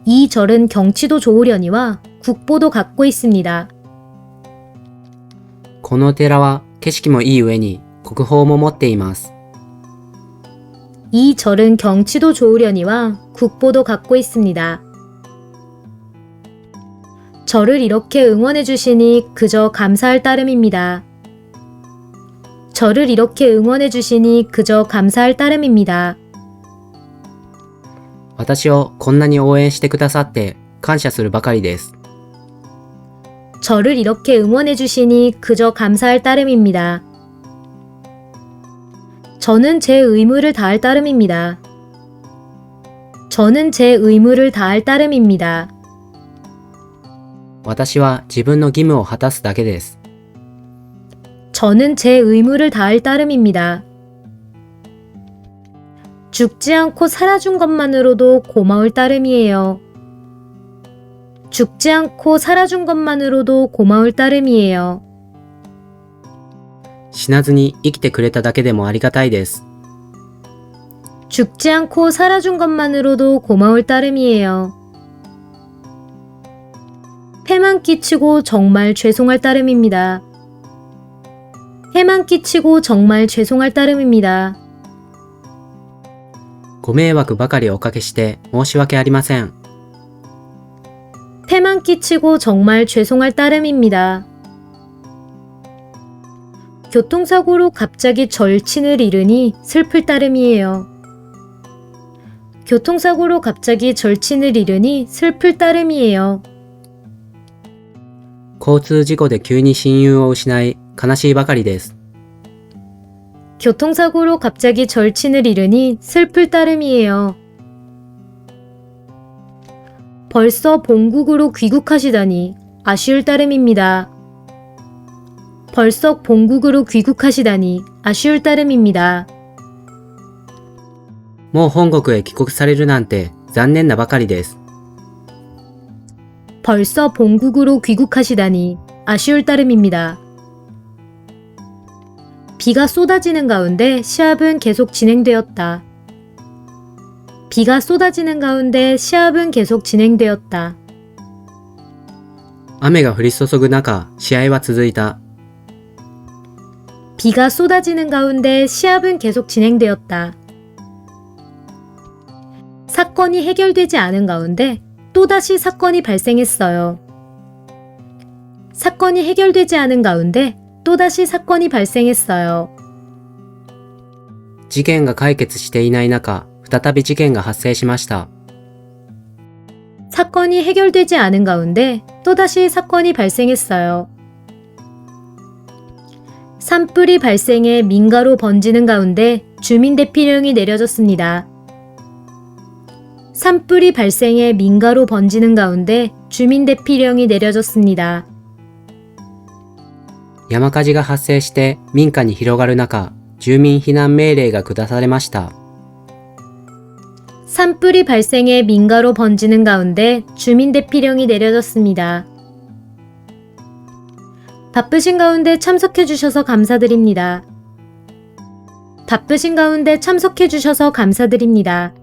이 절은 경치도 좋으려니와 국보도 갖고 있습니다. このお寺は景色もいい上に国宝も持っています。 이 절은 경치도 좋으려니와 국보도 갖고 있습니다. 저를 이렇게 응원해 주시니 그저 감사할 따름입니다. 저를 이렇게 응원해 주시니 그저 감사할 따름입니다. 私をこんなに応援してくださって感謝するばかりです。 저를 이렇게 응원해 주시니 그저 감사할 따름입니다. 저는 제 의무를 다할 따름입니다. 저는 제 의무를 다할 따름입니다. 私は自分の義務を果たすだけです。 저는 제 의무를 다할 따름입니다. 죽지 않고 살아준 것만으로도 고마울 따름이에요. 죽지 않고 살아준 것만으로도 고마울 따름이에요. 死なずに生きてくれただけでもありがたいです。 죽지 않고 살아준 것만으로도 고마울 따름이에요. 해만 끼치고 정말 죄송할 따름입니다. 해만 끼치고 정말 죄송할 따름입니다. ご迷惑ばかりおかけして申し訳ありません。 해만 끼치고 정말 죄송할 따름입니다. 교통사고로 갑자기 절친을 잃으니 슬플 따름이에요. 교통사고로 갑자기 절친을 잃으니 슬플 따름이에요. 交通事故で急に親友を失い悲しいばかりです。 교통사고로 갑자기 절친을 잃으니 슬플 따름이에요. 벌써 본국으로 귀국하시다니 아쉬울 따름입니다. 벌써 본국으로 귀국하시다니 아쉬울 따름입니다. もう本国へ帰国されるなんて残念なばかりです。 벌써 본국으로 귀국하시다니 아쉬울 따름입니다. 비가 쏟아지는 가운데 시합은 계속 진행되었다. 비가 쏟아지는 가운데 시합은 계속 진행되었다. 雨が降り注ぐ中、試合は続いた。 비가 쏟아지는 가운데 시합은 계속 진행되었다. 사건이 해결되지 않은 가운데 또다시 사건이 발생했어요. 사건이 해결되지 않은 가운데 또다시 사건이 발생했어요. 事件が解決していない中、再び事件が発生しました。 사건이 해결되지 않은 가운데 또다시 사건이 발생했어요. 산불이 발생해 민가로 번지는 가운데 주민 대피령이 내려졌습니다. 산불이 발생해 민가로 번지는 가운데 주민 대피령이 내려졌습니다. 山火事が発生して民家に広がる中、住民避難命令が下されました。 산불이 발생해 민가로 번지는 가운데 주민 대피령이 내려졌습니다. 바쁘신 가운데 참석해 주셔서 감사드립니다. 바쁘신 가운데 참석해 주셔서 감사드립니다.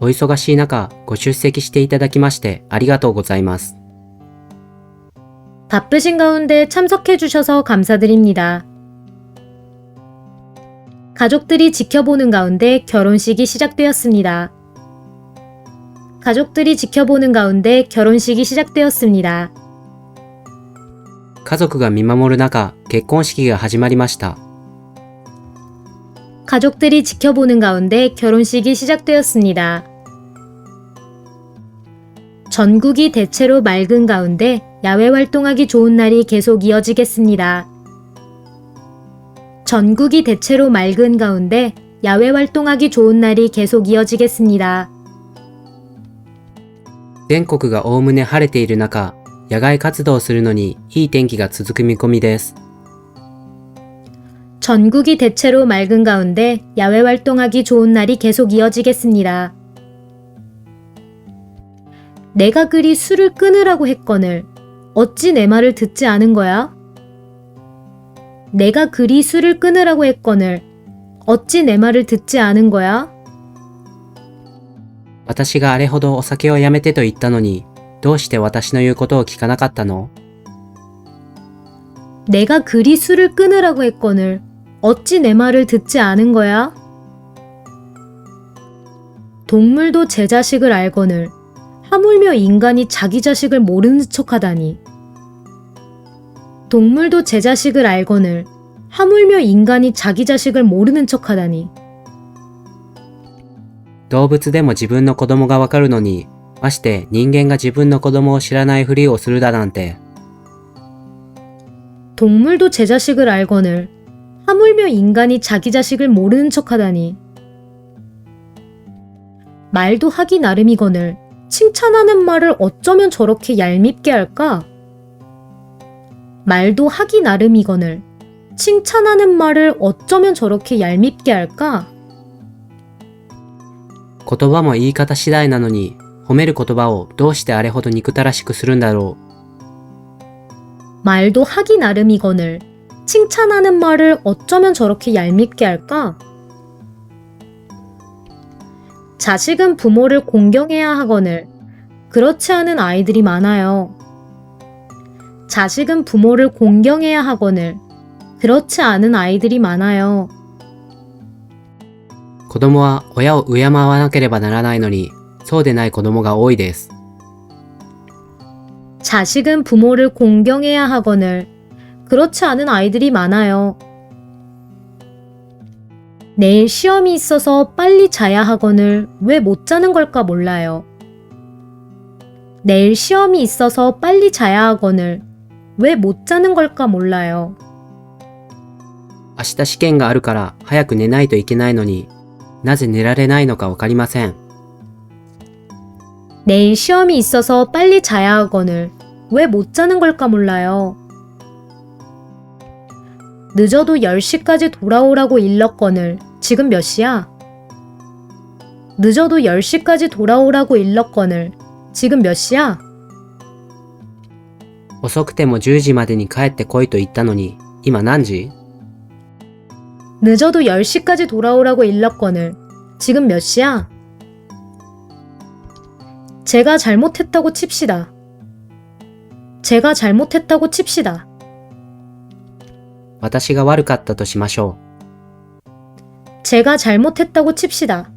お忙しい中、ご出席していただきましてありがとうございます。 바쁘신 가운데 참석해 주셔서 감사드립니다. 가족들이 지켜보는 가운데 결혼식이 시작되었습니다. 가족들이 지켜보는 가운데 결혼식이 시작되었습니다. 家族が見守る中、結婚式が始まりました。 가족들이 지켜보는 가운데 결혼식이 시작되었습니다. 전국이 대체로 맑은 가운데 야외 활동하기 좋은 날이 계속 이어지겠습니다. 전국이 대체로 맑은 가운데 야외 활동하기 좋은 날이 계속 이어지겠습니다. 全国がおおむね晴れている中、野外活動するのにいい天気が続く見込みです。 전국이 대체로 맑은 가운데 야외 활동하기 좋은 날이 계속 이어지겠습니다. 내가 그리 술을 끊으라고 했거늘 어찌 내 말을 듣지 않은 거야? 내가 그리 술을 끊으라고 했거늘 어찌 내 말을 듣지 않은 거야? 私があれほどお酒をやめてと言ったのに、どうして私の言うことを聞かなかったの？ 내가 그리 술을 끊으라고 했거늘 어찌 내 말을 듣지 않은 거야? 동물도 제 자식을 알거늘 하물며 인간이 자기 자식을 모르는 척하다니. 동물도 제 자식을 알거늘 하물며 인간이 자기 자식을 모르는 척하다니. 動物でも自分の子供がわかるのに、まして人間が自分の子供を知らないふりをするだなんて。 동물도 제 자식을 알거늘 하물며 인간이 자기 자식을 모르는 척하다니. 말도 하기 나름이거늘 칭찬하는 말을 어쩌면 저렇게 얄밉게 할까? 말도 하기 나름이거늘 칭찬하는 말을 어쩌면 저렇게 얄밉게 할까? 言葉も言い方次第なのに、褒める言葉をどうしてあれほど憎たらしくするんだろう。 말도 하기 나름이거늘 칭찬하는 말을 어쩌면 저렇게 얄밉게 할까? 자식은 부모를 공경해야 하거늘 그렇지 않은 아이들이 많아요. 자식은 부모를 공경해야 하거늘 그렇지 않은 아이들이 많아요. 子供は親を敬わなければならないのに、そうでない子供が多いです。 자식은 부모를 공경해야 하거늘 그렇지 않은 아이들이 많아요. 내일 시험이 있어서 빨리 자야 하거늘 왜 못 자는 걸까 몰라요. 내일 시험이 있어서 빨리 자야 하거늘 왜 못 자는 걸까 몰라요. 明日試験があるから早く寝ないといけないのに、なぜ寝られないのかわかりません。 내일 시험이 있어서 빨리 자야 하거늘 왜 못 자는 걸까 몰라요. 늦어도 10시까지 돌아오라고 일렀거늘 지금 몇 시야? 늦어도 10시까지 돌아오라고 일렀거늘 지금 몇 시야? 遅くても10時までに帰ってこいと言ったのに、今何時？ 늦어도 10시까지 돌아오라고 일렀거늘 지금 몇 시야? 제가 잘못했다고 칩시다. 제가 잘못했다고 칩시다. 私が悪かったとしましょ 제가 잘못했다고 칩시다.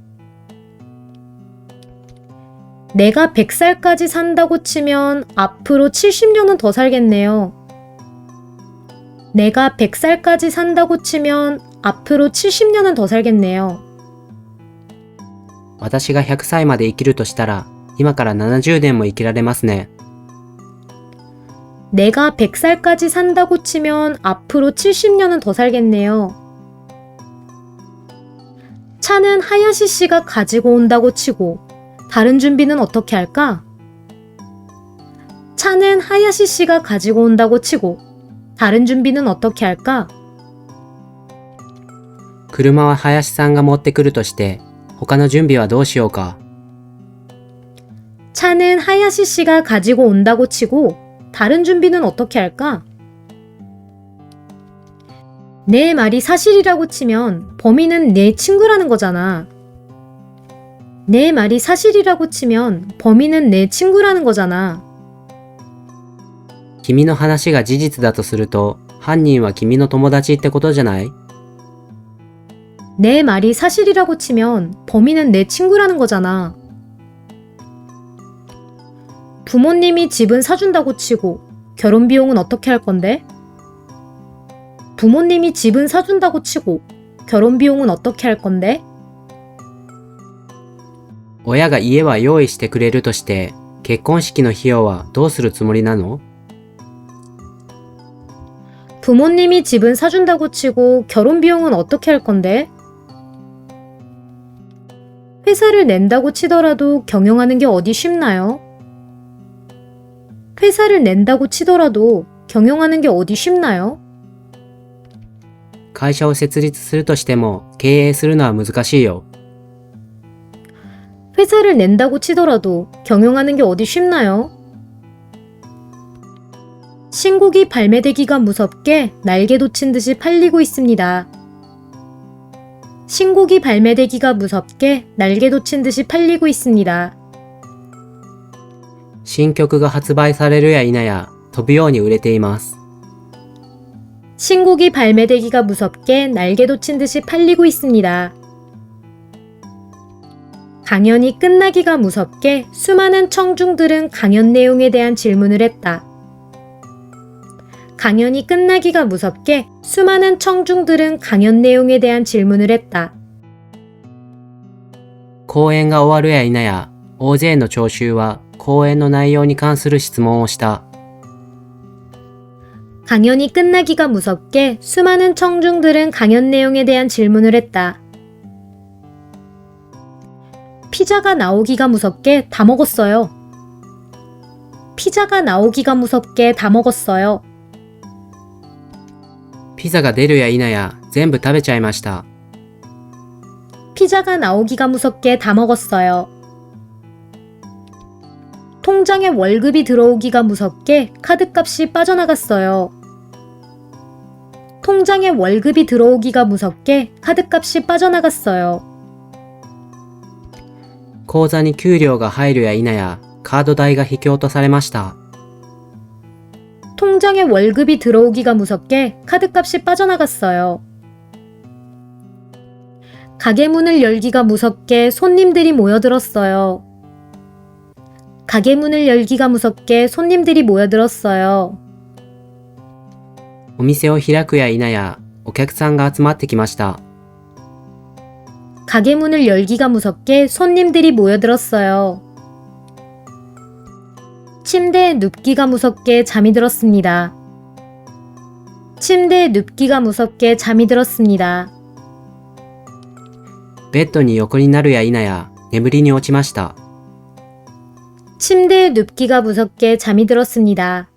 내가 100살까지 산다고 치면 앞으로 70년은 더 살겠네요. 내가 100살까지 산다고 치면 앞으로 70년은 더 살겠네요. う。私が100歳まで生きるとしたら、今から70年も生きられますね。 내가 100살까지 산다고 치면 앞으로 70년은 더 살겠네요. 차는 하야시 씨가 가지고 온다고 치고 다른 준비는 어떻게 할까? 차는 하야시 씨가 가지고 온다고 치고 다른 준비는 어떻게 할까? 車は林さんが持ってくるとして、他の準備はどうしようか。 차는 하야시 씨가 가지고 온다고 치고 다른 준비는 어떻게 할까? 내 말이 사실이라고 치면 범인은 내 친구라는 거잖아. 내 말이 사실이라고 치면 범인은 내 친구라는 거잖아. 君の話が事実だとすると、犯人は君の友達ってことじゃない？ 내 말이 사실이라고 치면 범인은 내 친구라는 거잖아. 부모님이 집은 사준다고 치고 결혼 비용은 어떻게 할 건데? 부모님이 집은 사준다고 치고 결혼 비용은 어떻게 할 건데? 親が家は用意してくれるとして、結婚式の費用はどうするつもりなの？ 부모님이 집은 사준다고 치고 결혼 비용은 어떻게 할 건데? 회사를 낸다고 치더라도 경영하는 게 어디 쉽나요? 회사를 낸다고 치더라도 경영하는 게 어디 쉽나요? 会社を設立するとしても、経営するのは難しいよ。 회사를 낸다고 치더라도 경영하는 게 어디 쉽나요? 신곡이 발매되기가 무섭게 날개 돋친 듯이 팔리고 있습니다. 신곡이 발매되기가 무섭게 날개 돋친 듯이 팔리고 있습니다. 新曲が発売されるや否や、飛ぶように売れています。 신곡이 발매되기가 무섭게 날개 돋친 듯이 팔리고 있습니다. 강연이 끝나기가 무섭게 수많은 청중들은 강연 내용에 대한 질문을 했다. 강연이 끝나기가 무섭게 수많은 청중들은 강연 내용에 대한 질문을 했다. 講演が終わるや否や、大勢の聴衆は講演の内容に関する質問をした。 강연이 끝나기가 무섭게 수많은 청중들은 강연 내용에 대한 질문을 했다. 피자가 나오기가 무섭게 다 먹었어요. 피자가 나오기가 무섭게 다 먹었어요. ピザが出るや否や、全部食べちゃいました。 피자가 나오기가 무섭게 다 먹었어요. 통장에 월급이 들어오기가 무섭게 카드값이 빠져나갔어요. 통장에 월급이 들어오기가 무섭게 카드값이 빠져나갔어요. 口座に給料が入るや否や、カード代が引き落とされました。 통장에 월급이 들어오기가 무섭게 카드값이 빠져나갔어요. 가게 문을 열기가 무섭게 손님들이 모여들었어요. 가게 문을 열기가 무섭게 손님들이 모여들었어요. お店を開くや否や、お客さんが集まってきました。 가게 문을 열기가 무섭게 손님들이 모여들었어요. 침대에 눕기가 무섭게 잠이 들었습니다. 침대에 눕기가 무섭게 잠이 들었습니다. ベッドに横になるや否や、眠りに落ちました。 침대에 눕기가 무섭게 잠이 들었습니다.